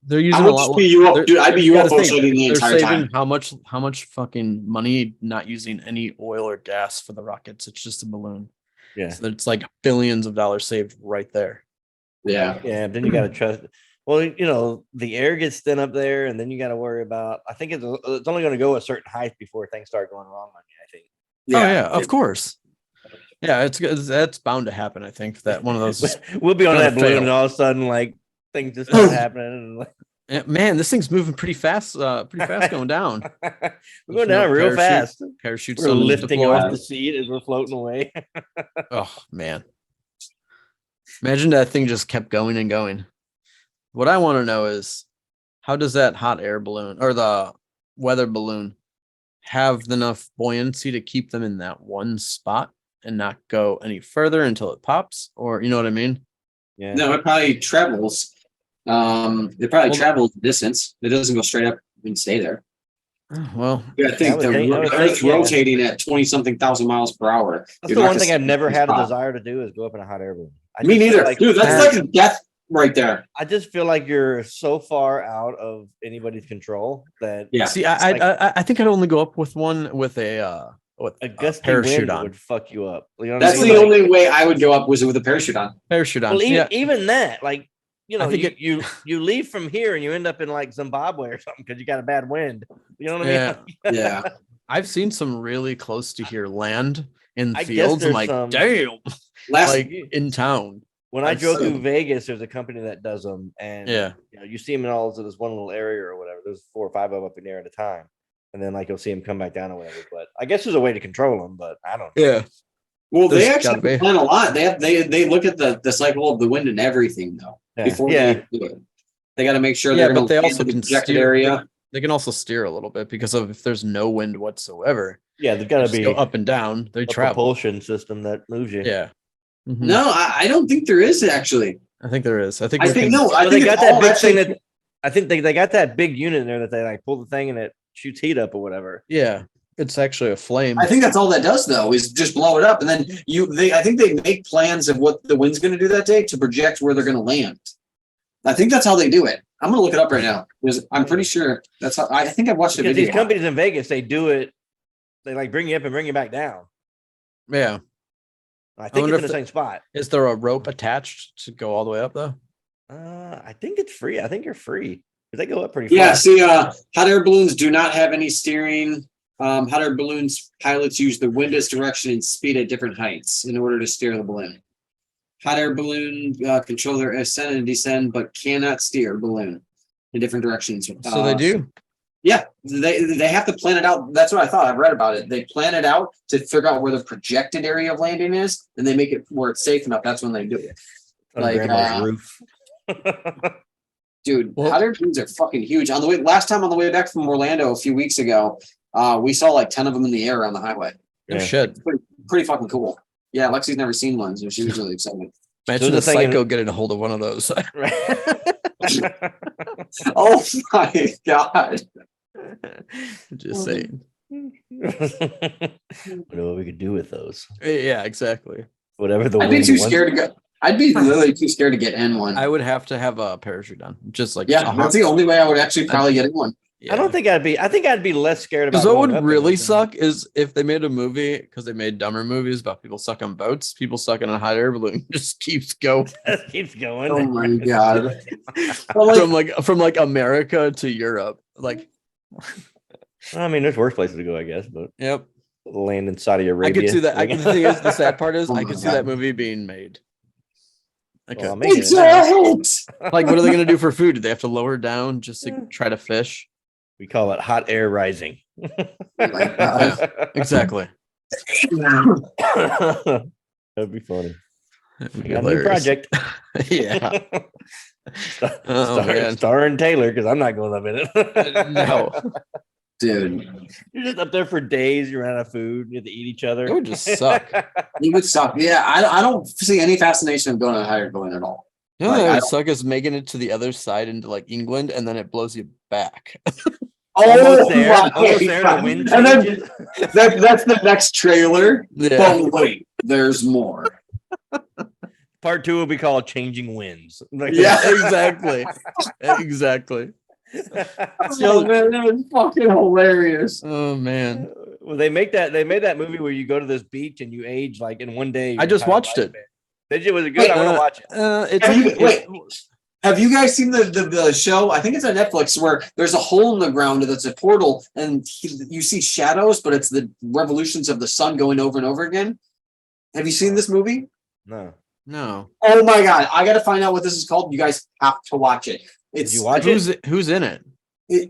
They're I using would a lot. just be you up, they're- dude. I'd be you gotta UFO think, sighting the they're entire saving time. how much fucking money not using any oil or gas for the rockets. It's just a balloon. Yeah. So it's like billions of dollars saved right there. Yeah. Yeah, then you got to trust. Well, you know, the air gets thin up there, and then you got to worry about. I think it's only going to go a certain height before things start going wrong on you. I think. Oh yeah, of course. Yeah, that's bound to happen. I think that one of those. is- We'll be on gonna that balloon, fail. and all of a sudden, like things just start happening. And, like, Man, this thing's moving pretty fast. Pretty fast going down. we're going down real fast. Parachute. We're lifting off the seat as we're floating away. Oh man. Imagine that thing just kept going and going. What I want to know is how does that hot air balloon or the weather balloon have enough buoyancy to keep them in that one spot and not go any further until it pops? Or you know what I mean? Yeah. No, it probably travels. It probably Well, travels the distance. It doesn't go straight up and stay there. Well, Yeah, I think would the think- I would Earth's think, yeah. rotating at 20-something thousand miles per hour. That's You're the not one gonna thing I've stay never in the had a spot. desire to do is go up in a hot air balloon. I Me just feel neither, like- dude. That's like death right there. I just feel like you're so far out of anybody's control that Yeah. see, like- I think I'd only go up with one with a with a a gusty parachute wind on. would fuck you up. You know what That's I mean? the Like- only way I would go up was with a parachute on. Parachute on. Well, even, Yeah. even that, like you I know, think you leave from here and you end up in like Zimbabwe or something because you got a bad wind. You know what I mean? Yeah. Yeah. I've seen some really close to here land in I guess fields. I'm there's like, some- damn, Last like in town. When I I've drove seen- through Vegas, there's a company that does them, and Yeah. you know, you see them in all of this one little area or whatever. There's 4 or 5 of them up in there at a time, and then like you'll see them come back down or whatever. But I guess there's a way to control them, but I don't know. Yeah. well, they There's actually gotta be. plan a lot. They look at the cycle of the wind and everything though Yeah. before Yeah. they do it. They got to make sure Yeah, they're but they going also to the can projected steer area. They can also steer a little bit because of if there's no wind whatsoever. Yeah, there's got to Just be go up and down. They a travel. propulsion system that moves you. Yeah. Mhm. No, I don't think there is actually. I think there is. I think I we think can- no. I Well, think they got it's that all big thing actually- that I think they got that big unit in there that they like pull the thing and it shoots heat up or whatever. Yeah. It's actually a flame. I think that's all that does though is just blow it up, and then I think they make plans of what the wind's going to do that day to project where they're going to land. I think that's how they do it. I'm going to look it up right now because I'm pretty sure that's how. I think I watched a Because video. these companies in Vegas, they do it. They like bring you up and bring you back down. Yeah. I think wonder it's in if the same spot. Is there a rope attached to go all the way up though? I think it's free. I think you're free because they go up pretty Yeah, far. see, hot air balloons do not have any steering. Hot air balloons pilots use the wind's direction and speed at different heights in order to steer the balloon. Hot air balloon control their ascend and descend, but cannot steer balloon in different directions. So they do. Yeah, they have to plan it out. That's what I thought. I've read about it. They plan it out to figure out where the projected area of landing is, and they make it where it's safe enough. That's when they do it. On like, grandma's roof. Dude, Well- hot air balloons are fucking huge. On the way, last time on the way back from Orlando a few weeks ago, we saw like 10 of them in the air on the highway. No Yeah. shit. Pretty fucking cool. Yeah, Lexi's never seen one, so she was really excited. Imagine the a thing in- psycho getting a hold of one of those. Oh my god! Just saying. I know what we could do with those. Yeah, exactly. whatever the I'd be wind too wants. scared to go. I'd be literally too scared to get in one. I would have to have a parachute on, just like Yeah, that's the only way I would actually probably get in one. I don't think I think I'd be less scared about Because what going would up in really it. suck is if they made a movie, because they made dumber movies about people stuck on boats, people stuck in a hot air balloon just keeps going It keeps going. Oh my god! Well, from like America to Europe. Like, I mean, there's worse places to go, I guess, but yep, land in Saudi Arabia. I could see that. The thing is, the sad part is, Oh I my could see that God. movie being made. Okay, Well, I'm making it's it now. a hit. like, what are they gonna do for food? Do they have to lower down just to try to fish? We call it hot air rising. Oh my God. Exactly. That'd be funny. That'd be We got a new hilarious. project. Yeah. Oh, man. Starring Taylor, because I'm not going up in it. No, Dude, You're just up there for days. You're out of food. You have to eat each other. it would just suck. it would suck. Yeah, I don't see any fascination of going on a higher balloon at all. You know Like, that I would don't- suck is making it to the other side into like England and then it blows you back. Almost there. my Almost there. The God. wind And then changes. that's the next trailer. Yeah. But wait, there's more. Part 2 will be called Changing Winds. Like, Yeah. Exactly. Exactly. Oh man, that was fucking hilarious. Oh man. Well, they made that movie where you go to this beach and you age like in one day. I your just entire watched it. lifespan. Did you? Was it good? I want to watch it. It's Have you- it- wait. Have you guys seen the show? I think it's on Netflix where there's a hole in the ground that's a portal, and you see shadows, but it's the revolutions of the sun going over and over again. Have you seen this movie? No. No. Oh my god, I got to find out what this is called. You guys have to watch it. It's you watch Who's in it?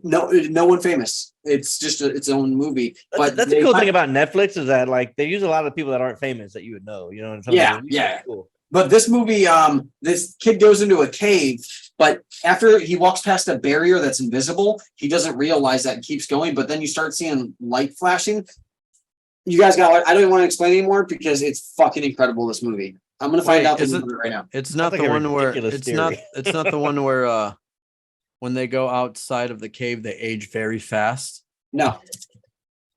no one famous. It's just its own movie. But That's the cool thing about Netflix is that like they use a lot of people that aren't famous that you would know. You know, and Yeah, yeah. But this movie, this kid goes into a cave, but after he walks past a barrier that's invisible, he doesn't realize that and keeps going. But then you start seeing light flashing. You guys got. I don't even want to explain anymore because it's fucking incredible. This movie. I'm gonna find Wait, out the is it- movie right now. It's not like the a one where ridiculous it's not theory. it's not the one where when they go outside of the cave they age very fast. No,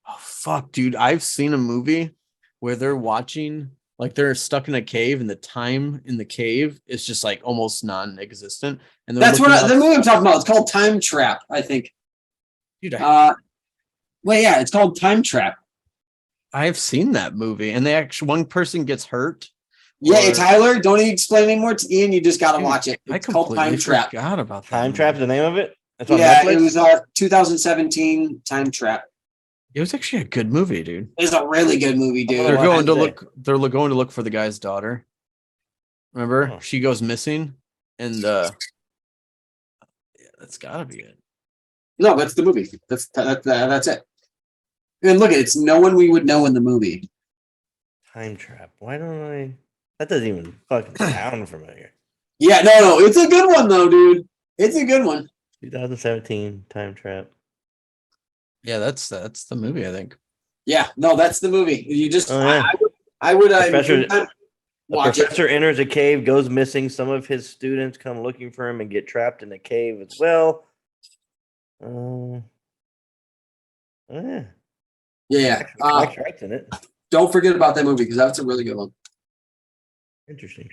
Oh fuck, dude. I've seen a movie where they're watching like they're stuck in a cave and the time in the cave is just like almost non-existent. And they're that's looking what the out- movie I'm talking about. It's called Time Trap. I think. dude, Well, yeah, it's called Time Trap. I've seen that movie and they actually one person gets hurt. Yeah, Or- Tyler, don't even explain anymore to Ian. You just got to Dude, watch it. I It's called completely Time Trap. forgot about that. Time movie. Trap is the name of it. That's on Yeah, Netflix. it was 2017 Time Trap. It was actually a good movie, dude. It's a really good movie, dude. Oh, They're wow. going to Wednesday. look. They're going to look for the guy's daughter. Remember, Oh. she goes missing, and yeah, that's gotta be it. No, that's the movie. That's it. And look, it's no one we would know in the movie. Time Trap. Why don't I? That doesn't even fucking sound familiar. Yeah, no, it's a good one though, dude. It's a good one. 2017 Time Trap. Yeah, that's the movie. I think. Yeah, no, that's the movie. You just, Oh, yeah. I would Professor- anytime The watch it. professor enters a cave, goes missing. Some of his students come looking for him and get trapped in the cave as well. Yeah. Yeah, Max Wright's in it. don't forget about that movie because that's a really good one. Interesting.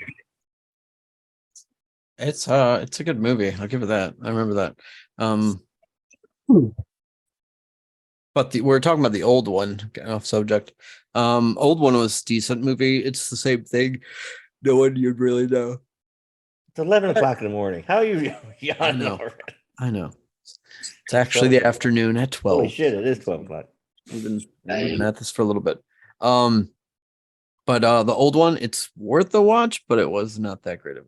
It's a good movie. I'll give it that. I remember that. But we're talking about the old one. Getting off subject. Old one was decent movie. It's the same thing. No one you'd really know. It's 11 o'clock in the morning. How are you? I know. I know. It's actually the afternoon at 12. Holy shit! It is 12 o'clock. We've been at this for a little bit. But the old one, it's worth the watch, but it was not that great of.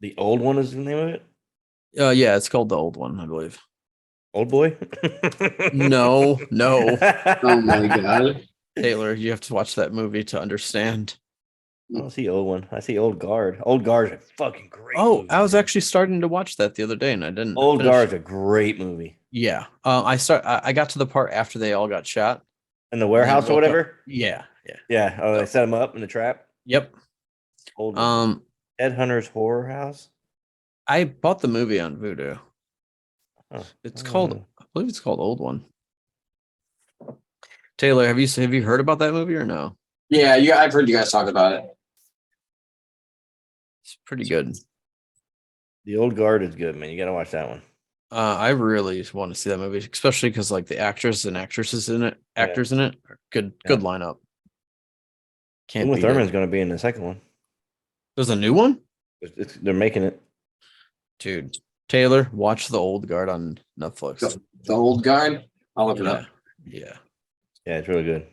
The old one is the name of it. Yeah, it's called the old one, I believe. Old boy. No. Oh my god. Taylor, you have to watch that movie to understand. I don't see old one. I see Old Guard. Old Guard's a fucking great. Oh, movie, I was man. actually starting to watch that the other day, and I didn't. Old finish. Guard's a great movie. Yeah. I got to the part after they all got shot. In the warehouse or woke up. whatever. Yeah. Yeah. Oh, they set him up in the trap. Yep. Old Um, Headhunter's Horror House. I bought the movie on Vudu. Huh. It's I called, don't know. I believe it's called Old One. Taylor, have you heard about that movie or no? Yeah, I've heard you guys talk about it. It's pretty good. The Old Guard is good, man. You gotta watch that one. I really want to see that movie, especially because like the actors and actresses in it, Yeah. actors in it, are good lineup. Can't Uma beat Thurman's it. gonna be in the second one. There's a new one, They're making it. dude. Taylor, watch The Old Guard on Netflix. The Old Guard. I'll look it Yeah, up. yeah. Yeah, it's really good.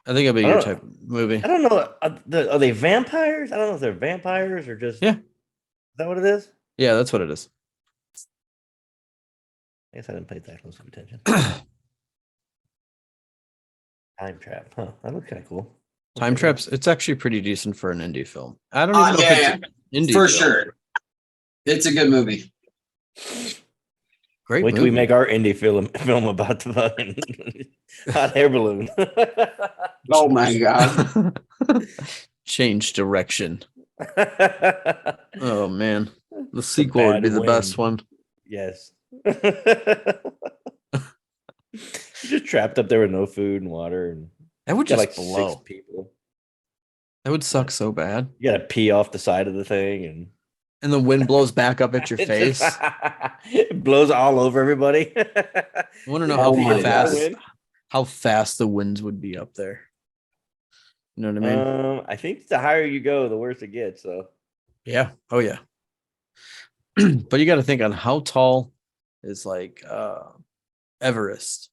I think it'll be I your don't- type of movie. I don't know. Are they vampires? I don't know if they're vampires or just. Yeah. Is that what it is? Yeah, that's what it is. I guess I didn't pay that close of attention. Time Trap. Huh. That looks kind of cool. Time Okay. Traps. It's actually pretty decent for an indie film. I don't even know Yeah, if yeah, it's an indie for film. sure. It's a good movie. Great. Wait till we movie. make our indie film about the fucking hot air balloon. Oh my god. Change direction. Oh man, the sequel would be the best one. Yes. Just trapped up there with no food and water, and That would got just like blow. 6 people. That would suck so bad. You gotta pee off the side of the thing, and And the wind blows back up at your It's face. just- it blows all over everybody. I want to know Oh my how fast the winds would be up there. You know what I mean? I think the higher you go, the worse it gets. So Yeah. Oh yeah. But you got to think on how tall is like Everest.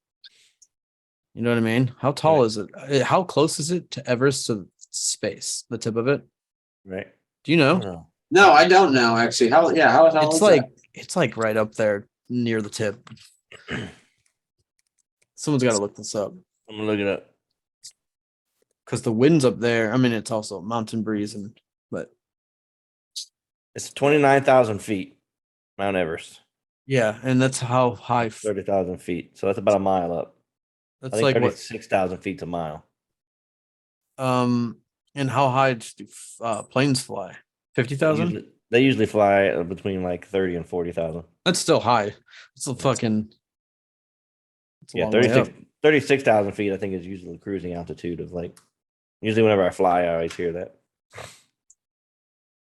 You know what I mean? How tall Right. is it? How close is it to Everest to space? The tip of it? right. Do you I know? don't know. No, I don't know actually. How is It's like right up there near the tip. Someone's got to look this up I'm gonna look it up. because the wind's up there. I mean, it's also mountain breeze but It's 29,000 feet, Mount Everest. yeah, and that's how high. 30,000 feet. So that's about a mile up. I That's think like what 36,000 feet's a mile. And how high do planes fly? 50,000? They usually fly between like 30 and 40,000. That's still high. It's a fucking. It's a Yeah, long way up. 36,000 feet, I think, is usually the cruising altitude of like. Usually, whenever I fly, I always hear that.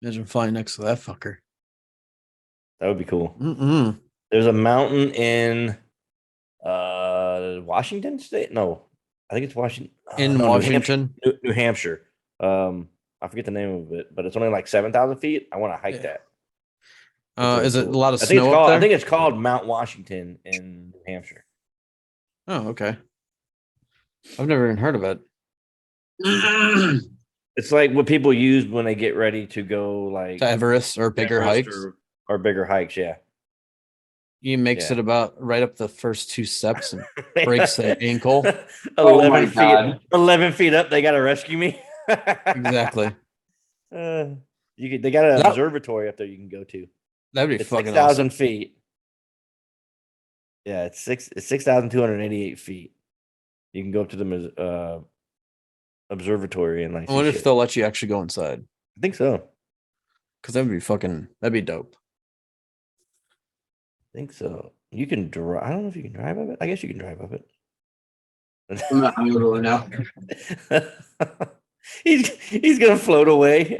Imagine flying next to that fucker. That would be cool. Mm-mm. There's a mountain in Washington State. No, I think it's Washington. In no, Washington. New Hampshire. I forget the name of it, but it's only like 7,000 feet. I want to hike Yeah. that. It's Is really it a cool. lot of I think it's snow up called. there? I think it's called Mount Washington in New Hampshire. Oh, okay. I've never even heard of it. It's like what people use when they get ready to go like To Everest or bigger Everest hikes. or bigger hikes. Yeah, He makes Yeah. it about right up the first 2 steps and breaks the ankle. 11 my feet. God. 11 feet up. They got to rescue me. Exactly. They got an That- observatory up there you can go to. That'd be It's fucking 6,000 awesome. feet. Yeah, it's 6,288 feet. You can go up to the observatory and like. I see wonder if shit. they'll let you actually go inside. I think so. Because that'd be dope. I think so. You can drive. I don't know if you can drive up it. I guess you can drive up it. I'm not gonna go now. he's gonna float away.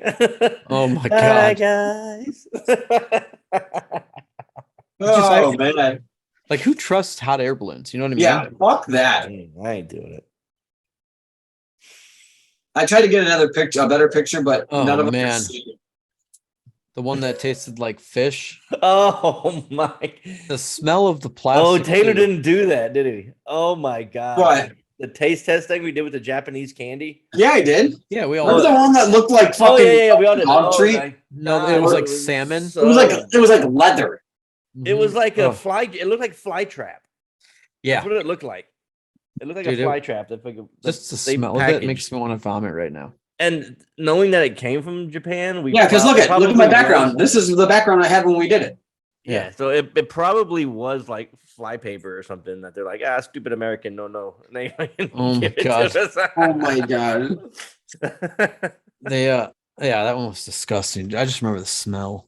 Oh my Bye, God. guys. Oh man. Like who trusts hot air balloons? You know what I mean? Yeah, fuck that. I ain't doing it. I tried to get a better picture, but Oh, none of them man. could see it. The one that tasted like fish. Oh my! The smell of the plastic. Oh, Taylor too. didn't do that, did he? Oh my god! What? The taste test thing we did with the Japanese candy. Yeah, I did. Yeah, we all. Remember the one that looked like Oh fucking yeah, we all did. palm Oh, tree? my No, God, it was like salmon. It was like leather. It was like a Oh, fly. It looked like fly trap. yeah. That's what it looked like. It looked like Dude, a fly trap. That Just the they smell of it packaged. makes me want to vomit right now. And knowing that it came from Japan, we Yeah, because look at probably my was- background. This is the background I had when we did it. Yeah, so it probably was like fly paper or something that they're like, stupid American, no. And they fucking Oh my give it to God. us. Oh my god. They yeah, that one was disgusting. I just remember the smell.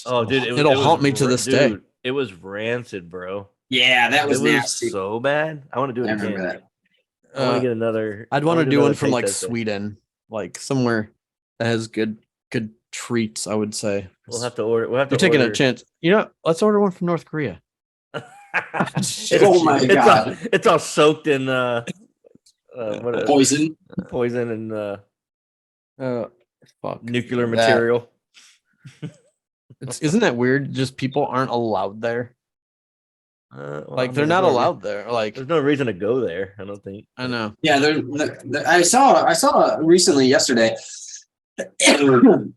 Oh, dude, It'll haunt me to this day. It was rancid, bro. Yeah, that was It was nasty. so bad. I want to do it I again. remember that. I want Uh, to get another. I'd want to do another one from taste like test thing. Sweden, like somewhere that has good treats, I would say. We'll have to order. We'll have to. You're taking a order- chance. You know, let's order one from North Korea. Oh my God. It's all soaked in what is Poison. poison and Fuck. nuclear That. material. Isn't that weird? Just people aren't allowed there. Well, I Like mean, they're there's not no rea- allowed there. Like There's no reason to go there. I don't think. I know. Yeah, I saw recently yesterday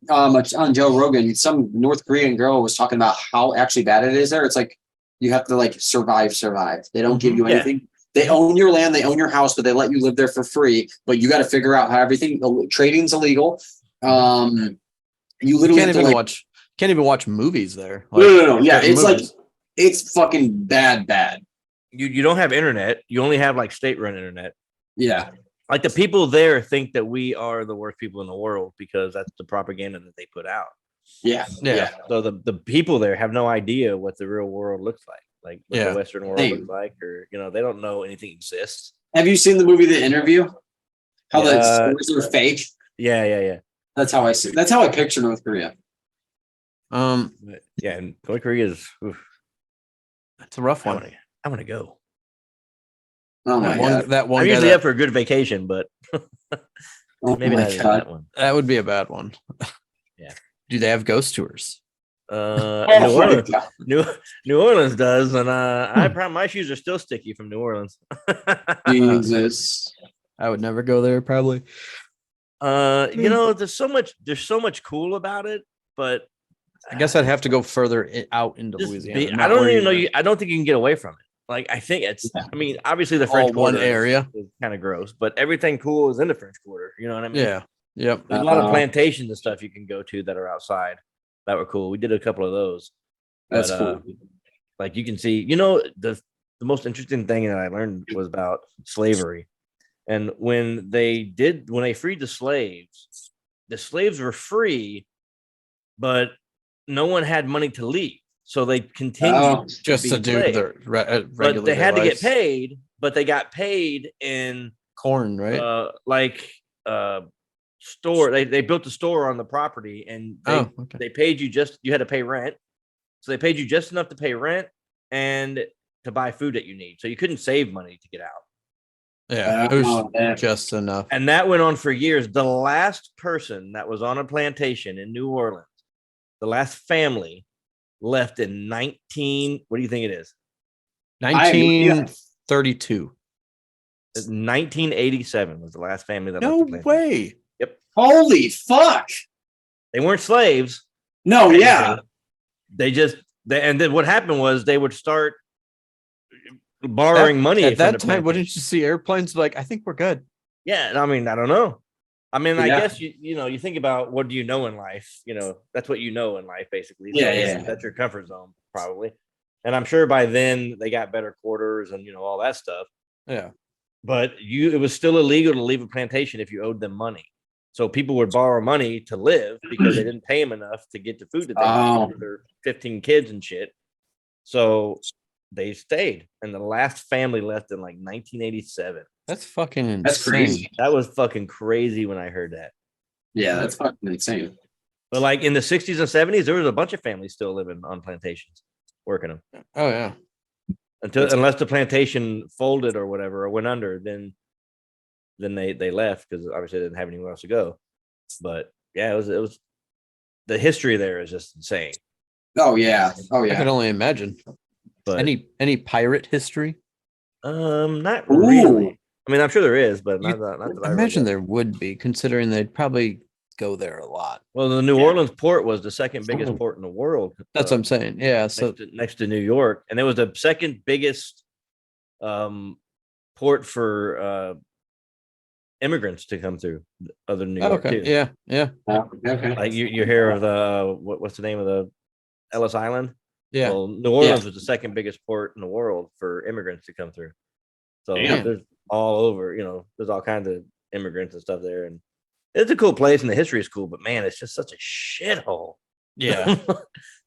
on Joe Rogan, some North Korean girl was talking about how actually bad it is there. It's like you have to like survive. They don't give you Yeah. anything. They own your land, they own your house, but they let you live there for free. But you got to figure out how everything. Trading's illegal. You You literally can't have to even like, watch. Can't even watch movies there. no. Yeah, certain it's like movies. it's fucking bad. You don't have internet. You only have like state-run internet. Yeah, Like the people there think that we are the worst people in the world because that's the propaganda that they put out. yeah. Yeah. So the people there have no idea what the real world looks like what Yeah. the Western world Same. looks like, or they don't know anything exists. Have you seen the movie The Interview? How the Yeah. stories are fake. Yeah. That's how I see. That's how I picture North Korea. But Yeah, and North Korea is. it's a rough one. I want to go. Oh my god. That one I'm guy usually that, up for a good vacation, but Oh maybe my not even god. that one. that would be a bad one. Yeah. Do they have ghost tours? New Oh my Orleans, god. New Orleans does, and my shoes are still sticky from New Orleans. Jesus. I would never go there. Probably. There's so much cool about it, but I guess I'd have to go further out into just Louisiana. be- I not don't where even know were. I don't think you can get away from it. Like I think it's. Yeah. I mean, obviously the All French one Quarter area. is kind of gross, but everything cool is in the French Quarter. You know what I mean? Yeah. Yep. There's a lot of Uh-oh. plantations and stuff you can go to that are outside that were cool. We did a couple of those. That's But, cool. Like you can see, the most interesting thing that I learned was about slavery. And when they freed the slaves were free, but no one had money to leave. So they continued Oh, Just be to do slaves. their regular. But they had to get lives. paid, but they got paid in Corn, right? store. They built a store on the property and Oh, okay. they paid you had to pay rent. So they paid you just enough to pay rent and to buy food that you need. So you couldn't save money to get out. Yeah, it was Oh, man. just enough. And that went on for years. The last person that was on a plantation in New Orleans, the last family left in what do you think it is? 1932. 1987 was the last family that No left the plantation. way. Holy fuck. They weren't slaves. No, yeah. And then what happened was they would start borrowing money At from that the time. plantation. Wouldn't you see airplanes like, I think we're good? Yeah, I mean, I don't know. I mean, I Yeah. guess you think about what do you know in life? That's what you know in life, basically. Yeah, I guess yeah. That's your comfort zone, probably. And I'm sure by then they got better quarters and all that stuff. Yeah. But it was still illegal to leave a plantation if you owed them money. So people would borrow money to live because they didn't pay them enough to get the food that they Oh. needed for their 15 kids and shit. So they stayed, and the last family left in like 1987. That's fucking insane. That's crazy. That was fucking crazy when I heard that. Yeah, that's fucking insane. But like in the 60s and 70s, there was a bunch of families still living on plantations, working them Oh yeah. unless the plantation folded or whatever or went under. Then they left because obviously they didn't have anywhere else to go. But yeah, it was the history there is just insane. Oh yeah. Oh I yeah. could only imagine. But Any pirate history? not Ooh. really. I mean, I'm sure there is, but not that I I really imagine know. there would be, considering they'd probably go there a lot. Well, the New Yeah. Orleans port was the second biggest port in the world. That's what I'm saying. Yeah. So next to New York, and it was the second biggest port for immigrants to come through, other than New York okay. too. Yeah. Yeah. Okay. Like you hear of the what's the name of the Ellis Island? Yeah. Well, New Orleans was the second biggest port in the world for immigrants to come through. So Damn. there's all over, there's all kinds of immigrants and stuff there, and it's a cool place, and the history is cool. But man, it's just such a shithole. Yeah.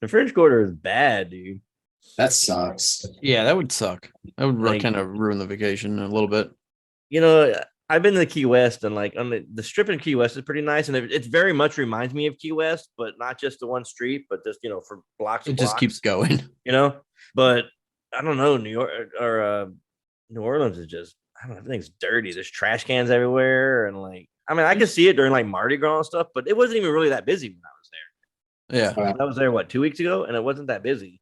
The French Quarter is bad, dude. That sucks. Yeah. That would suck. That would Like- kind of ruin the vacation a little bit. I've been to Key West, and like on the strip in Key West is pretty nice, and it very much reminds me of Key West, but not just the one street, but just for blocks It and just keeps blocks, going. But I don't know, New York or New Orleans is just, I don't know, everything's dirty. There's trash cans everywhere, and like, I mean, I could see it during like Mardi Gras and stuff, but it wasn't even really that busy when I was there. Yeah. I was there 2 weeks ago, and it wasn't that busy.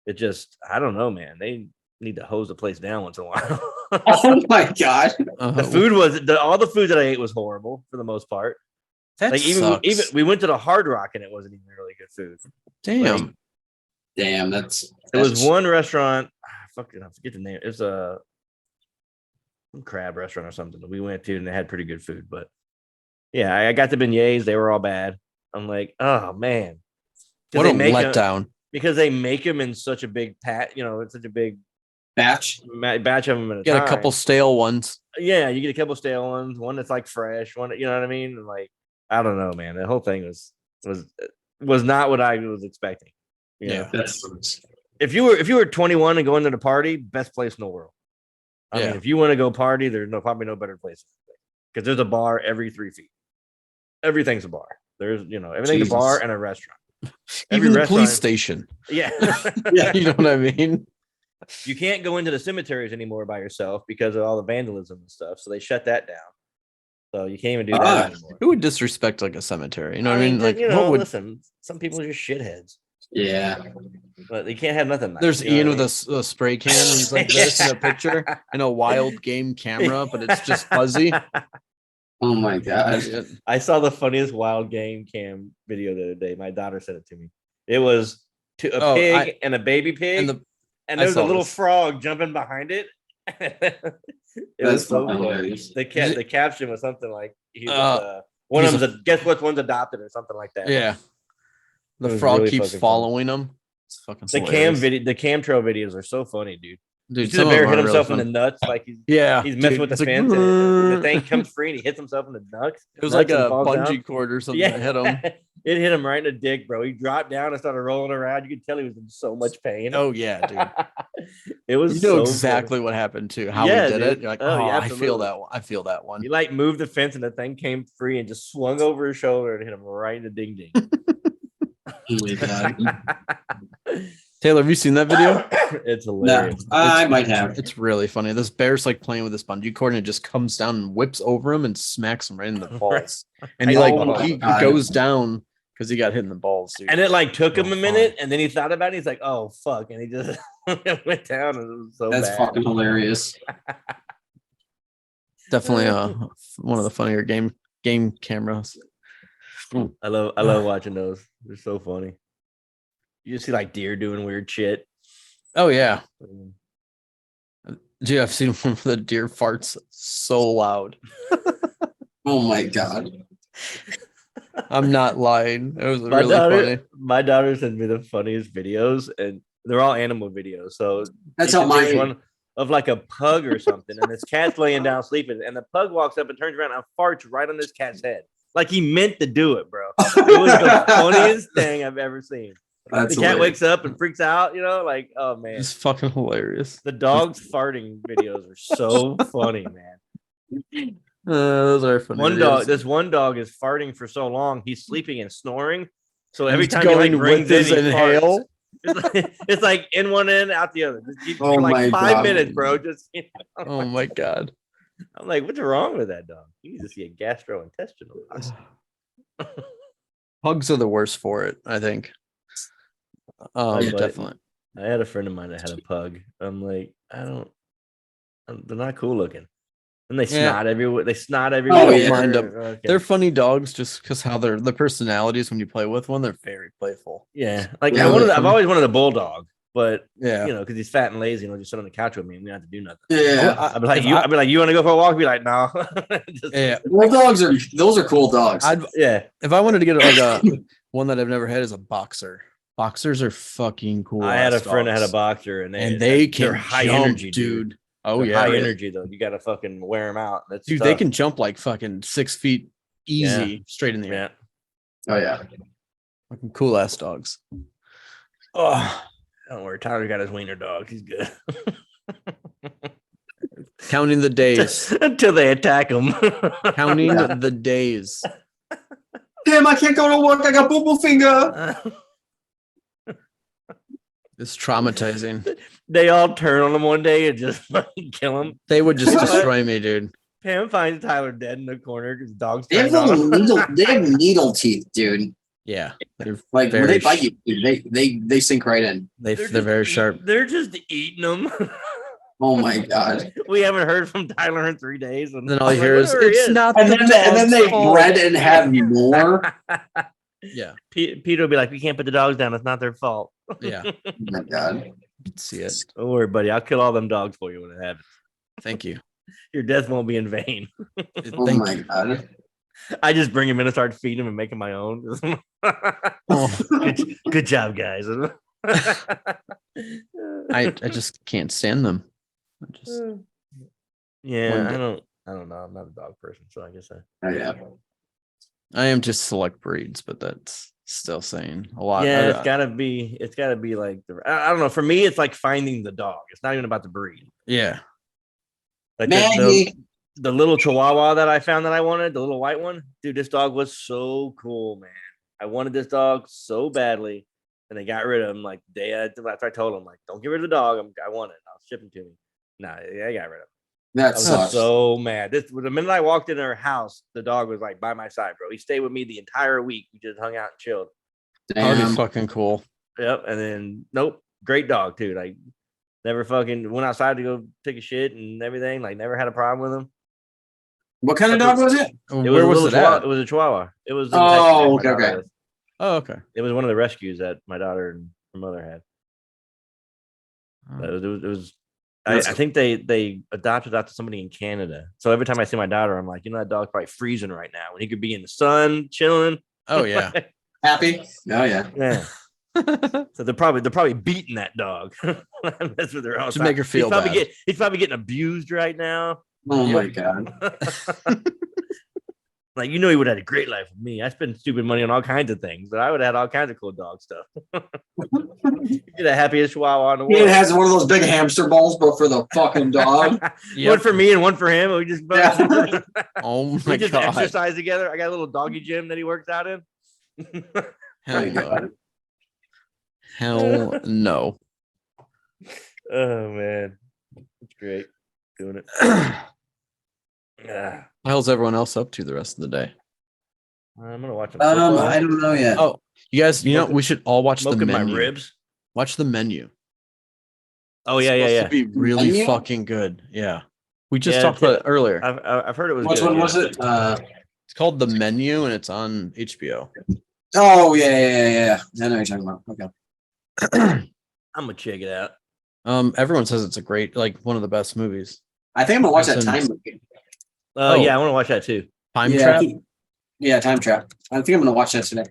It just, I don't know, man. They need to hose the place down once in a while. Oh my god. The food was all the food that I ate was horrible for the most part. that Like sucks. even we went to the Hard Rock and it wasn't even really good food. Damn. Damn, There was one restaurant, I forget the name. It's a some crab restaurant or something that we went to, and they had pretty good food. But yeah, I got the beignets. They were all bad. I'm like, oh man, What a letdown. because they make them in such a big it's such a big batch. batch of them at a Get time. a couple stale ones. Yeah, you get a couple stale ones, one that's like fresh, one, you know what I mean? And like, I don't know, man. The whole thing was not what I was expecting. You know? That's If you were 21 and going to the party, best place in the world. I Yeah. mean, if you want to go party, there's probably no better place because there's a bar every 3 feet. Everything's a bar. There's everything's a bar Jesus. and a restaurant. Even the police restaurant- station. Yeah. Yeah. You know what I mean? You can't go into the cemeteries anymore by yourself because of all the vandalism and stuff. So they shut that down. So you can't even do that anymore. Who would disrespect like a cemetery? You know what I mean? Like, you what know, would? listen, some people are just shitheads, yeah. but they can't have nothing. Nice, There's you know Ian what with I a spray can. And he's like this in a picture in a wild game camera, but it's just fuzzy. Oh my god. Yeah. I saw the funniest wild game cam video the other day. My daughter sent it to me. It was a Oh, pig and a baby pig, And and, the there was a saw little this. frog jumping behind it. It That's was so fucking funny. hilarious. The caption was something like he was, one he's of them's guess which one's adopted or something like that. yeah. The It was frog really keeps fucking funny. following him. It's fucking The cam trail videos are so funny, dude. Dude, You see some the of bear them hit are really himself in the fun. nuts, like Yeah, he's messing dude, with the it's like, fence, and the thing comes free, and he hits himself in the nuts. It was like nuts a and falls bungee down. cord or something Yeah, that hit him. It hit him right in the dick, bro. He dropped down and started rolling around. You could tell he was in so much pain. Oh yeah, dude. It was You know so exactly funny. what happened too. How Yeah, we did dude. it. You're like, Oh, oh, yeah, I feel absolutely. that one. I feel that one. He like moved the fence, and the thing came free and just swung over his shoulder and hit him right in the ding ding. Oh my god. Taylor, have you seen that video? It's No, hilarious. I might have. It's really funny. This bear's like playing with this bungee cord and it just comes down and whips over him and smacks him right in the balls. And he Oh like my he God. goes down because he got hit in the balls, dude. And it like took him So a minute, and then he thought about it. He's like, "Oh fuck!" And he just went down, and it was so That's bad. fucking hilarious. Definitely one of the funnier game cameras. I love watching those. They're so funny. You just see like deer doing weird shit. Oh yeah. Dude, I've seen one of the deer farts so loud. Oh my god. I'm not lying. It was really funny. My daughter sent me the funniest videos, and they're all animal videos. So That's you how can see my one of like a pug or something, and this cat's laying down sleeping, and the pug walks up and turns around and farts right on this cat's head, like he meant to do it, bro. It was the funniest thing I've ever seen. That's The cat hilarious. wakes up and freaks out, like, oh man. It's fucking hilarious. The dog's farting videos are so funny, man. Those are funny. This one dog is farting for so long, he's sleeping and snoring. So every He's time he like going brings with his in, he inhale. farts. It's like in one end, out the other. Just keep Oh for my like 5 God. minutes, bro. Just Oh my god. I'm like, what's wrong with that dog? You need to see a gastrointestinal doctor. Pugs are the worst for it, I think. Yeah. Definitely. I had a friend of mine that had a pug. I'm like, they're not cool looking. And they Yeah. snot everywhere. They snot everywhere. Oh, yeah. Mind 'em. Okay. They're funny dogs just because how their personalities when you play with one, they're very playful. Yeah, like Yeah, I've always wanted a bulldog, but Yeah. because he's fat and lazy, and he'll just sit on the couch with me, and we don't have to do nothing. Yeah. I'd be like, If I'd be like, you want to go for a walk? I'd be like, no. Just- Yeah. Bulldogs are those are cool dogs. yeah. If I wanted to get like a one that I've never had is a boxer. Boxers are fucking cool. I had a ass friend that had a dogs. boxer, and and they're they can high jump, energy, dude. Oh They're yeah, high yeah. energy though. You got to fucking wear them out. That's Dude, tough. they can jump like fucking 6 feet easy straight in the air. Yeah. Oh yeah. Fucking cool ass dogs. Oh, don't worry. Tyler got his wiener dog. He's good. Counting the days. until they attack them. Counting the days. Damn, I can't go to work. I got boo-boo finger. It's traumatizing. They all turn on him one day and just fucking kill him. They would just destroy me, dude. Pam finds Tyler dead in the corner because dogs. They have turned on little him. needle. They have needle teeth, dude. Yeah. They're Like when very they bite you, dude, they sink right in. they're just very sharp. They're just eating them. Oh my god! We haven't heard from Tyler in 3 days. And Then all you I'm hear like, is "Whatever he it's not And the then they dog's fault." bred and have more. Yeah. Peter will be like, "We can't put the dogs down. It's not their fault." Yeah. Oh my god! See it. Don't worry, buddy. I'll kill all them dogs for you when it happens. Thank you. Your death won't be in vain. Oh Thank my you. god! I just bring him in and start feeding him and making my own. Oh, good job, guys. I just can't stand them. I just Yeah, One I day. don't know. I'm not a dog person, so I guess Oh, yeah. I am just select breeds, but that's still saying a lot. yeah, I- it's gotta be like I don't know. For me, it's like finding the dog. It's not even about the breed. yeah. Like Maggie. the little Chihuahua that I found that I wanted, the little white one, dude. This dog was so cool, man. I wanted this dog so badly, and they got rid of him like the day after I told them, like, don't get rid of the dog. I want it. I'll ship him to me. Nah, they got rid of him. That I was sucks. so mad. The minute I walked in her house, the dog was like by my side, bro. He stayed with me the entire week. We just hung out and chilled. That would be Damn. fucking cool. Yep. And then nope, great dog too. Like never fucking went outside to go take a shit and everything. Like never had a problem with him. What kind of dog was it? Where was it at? It was a Chihuahua. It was. in Oh, Texas, my okay, daughter okay. was. Oh, okay. It was one of the rescues that my daughter and her mother had. It was I That's think they adopted out to somebody in Canada. So every time I see my daughter, I'm like, that dog's probably freezing right now when he could be in the sun chilling. Oh yeah. Happy? Oh yeah. Yeah. So they're probably beating that dog. That's what they're all To make her feel bad. He's probably getting abused right now. Oh Yeah. my god. Like he would have had a great life with me. I spend stupid money on all kinds of things, but I would have had all kinds of cool dog stuff. You're the happiest Chihuahua in the He world. has one of those big hamster balls, but for the fucking dog. One Yep. for me and one for him. We just Yeah. Oh we my just god. exercise together. I got a little doggy gym that he works out in. Hell Oh, no. God. Hell no. Oh man, it's great doing it. Ah, What hell's everyone else up to the rest of the day? I'm gonna watch. Football. I don't know yet. Oh, you guys, we should all watch the Smoking my menu. ribs. Watch the menu. Oh It's yeah, yeah, supposed yeah. to be really Menu? fucking good. Yeah. We just Yeah, talked about it earlier. I've heard it was. Which good, one yeah. was it? It's called The Menu and it's on HBO. Oh yeah. I know what you're talking about. Okay. I'm gonna check it out. Everyone says it's a great, like one of the best movies. I think I'm gonna watch that Listen. time movie. Oh. Yeah, I want to watch that too. Time yeah, Trap. Yeah, Time Trap. I think I'm gonna watch that today.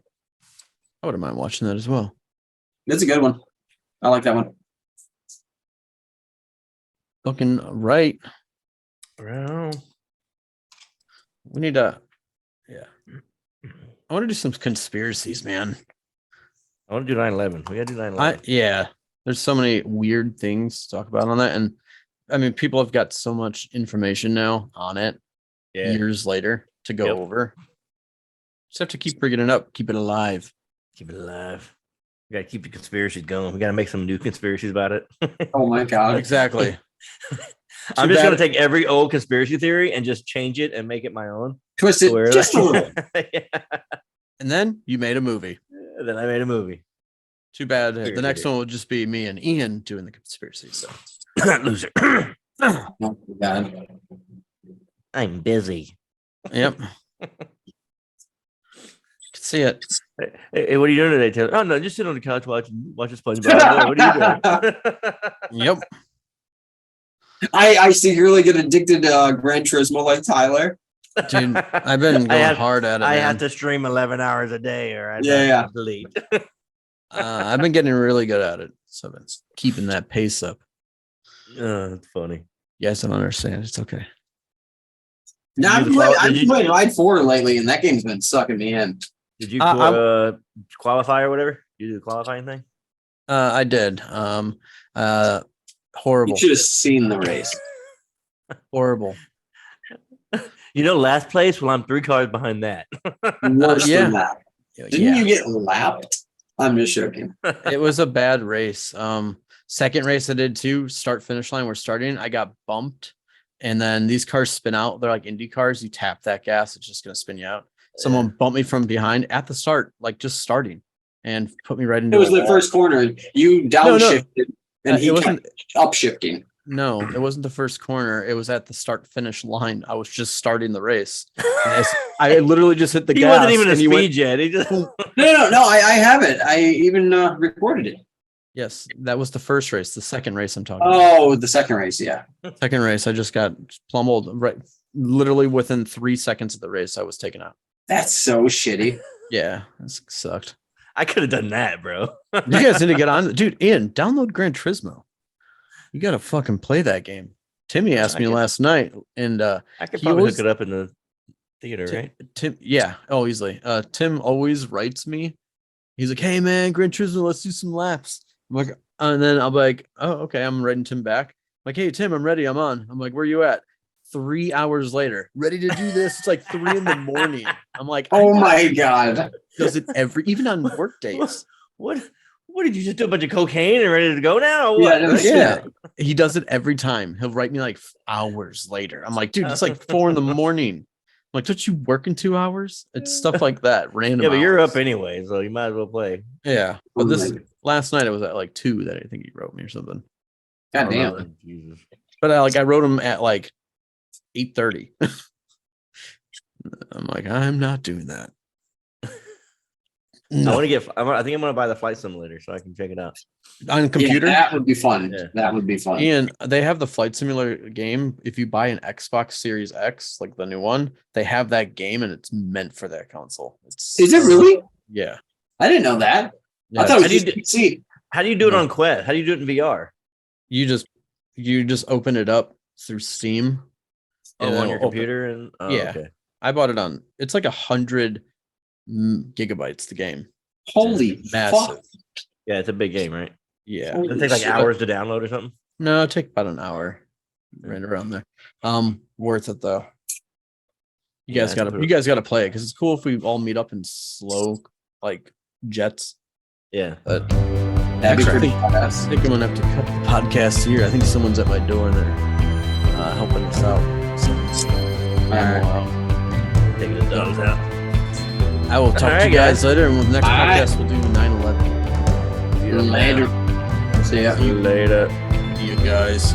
I wouldn't mind watching that as well. It's a good one. I like that one. Looking right. Well, We need to. Yeah. I want to do some conspiracies, man. I want to do 9/11. We gotta do 9/11. Yeah. There's so many weird things to talk about on that. And I mean, people have got so much information now on it Yeah. years later to go Yep. over. Just have to keep bringing it up, keep it alive. Keep it alive. We gotta keep the conspiracies going. We gotta make some new conspiracies about it. Oh my god. Exactly. I'm Too just bad. gonna take every old conspiracy theory and just change it and make it my own. Twist it Where, just a little. yeah. And then you made a movie. And then I made a movie. Too bad. Figured The next it. one will just be me and Ian doing the conspiracy. So Loser. Oh my god. I'm busy. yep. Can see it. Hey, what are you doing today, Taylor? Oh no, just sit on the couch watching SpongeBob. What are you doing? Yep. I secretly get addicted to Gran Turismo like Tyler. Dude, I've been going have- hard at it. I man. have to stream 11 hours a day, or I Yeah. delete. I've been getting really good at it. So I've been keeping that pace up. That's funny. You guys don't understand. It's okay. Now Did you follow- I've did you- played Ride 4 lately, and that game's been sucking me in. Did you I'm- qualify or whatever? You do the qualifying thing? I did. Horrible. You should have seen the race. Horrible. You know, last place. Well, I'm 3 cars behind that. Worse Yeah. than that. Didn't Yeah, you get lapped? I'm just joking. it was a bad race. Second race I did too. Start finish line. We're starting. I got bumped, and then these cars spin out. They're like Indy cars. You tap that gas, it's just gonna spin you out. Someone bumped me from behind at the start, like just starting, and put me right into It was a the wall. first corner. You No, no. downshifted, and he It kept wasn't. upshifting. No, it wasn't the first corner. It was at the start finish line. I was just starting the race. And I literally just hit the He gas. wasn't even a and he speed went- jet. He just No. I have it. I even recorded it. Yes, that was the first race. The second race I'm talking about. Oh, the second race. Yeah. Second race, I just got plummeled right literally within 3 seconds of the race. I was taken out. That's so shitty. Yeah, that sucked. I could have done that, bro. You guys need to get on, dude. Ian, download Gran Turismo. You gotta fucking play that game. Timmy asked me I guess. last night, and I could He probably always- hook it up in the theater, right? Tim, yeah, oh easily. Tim always writes me. He's like, "Hey man, Gran Turismo, let's do some laps." I'm like, and then I'll be like, "Oh, okay." I'm writing Tim back. I'm like, "Hey Tim, I'm ready. I'm on." I'm like, "Where you at?" 3 hours later, ready to do this. It's like 3 in the morning. I'm like, Oh my god. Does it even on work days? What did you just do? A bunch of cocaine and ready to go now? Or what? Yeah, no shit. Yeah, he does it every time. He'll write me like hours later. I'm like, dude, it's like 4 in the morning. I'm like, don't you work in 2 hours? It's stuff like that. Random. Yeah, but you're hours. up anyway, so you might as well play. Yeah, but Oh this my- last night it was at like 2 that I think he wrote me or something. God Oh, damn. Jesus. But I wrote him at like 8:30. I'm like, I'm not doing that. I No. want to get. I think I'm gonna buy the flight simulator so I can check it out. On computer. Yeah, that would be fun. Yeah. That would be fun. Ian, they have the flight simulator game. If you buy an Xbox Series X, like the new one, they have that game and it's meant for that console. It's Is it really? Yeah. I didn't know that. Yeah, I thought it How was do just you PC. How do you do it No. on Quest? How do you do it in VR? you just open it up through Steam. Oh, and on it'll your open- computer and Yeah. Okay. I bought it on. It's like 100 gigabytes. The game. Holy Massive. fuck. Yeah, it's a big game, right? Yeah. Holy Does it take like shit. hours to download or something? No, it take about an hour. Right around there. Worth it though. You Yeah, guys I gotta can put you it- guys gotta play it because it's cool if we all meet up in slow like jets. Yeah. But That'd be Actually, pretty I badass. think I'm gonna have to cut the podcast here. I think someone's at my door and they're helping us out. So Alright. Taking the dogs out. I will talk to Alright, you guys later, and with the next Alright. podcast we'll do 9/11. Later. See ya. See you later. See you guys.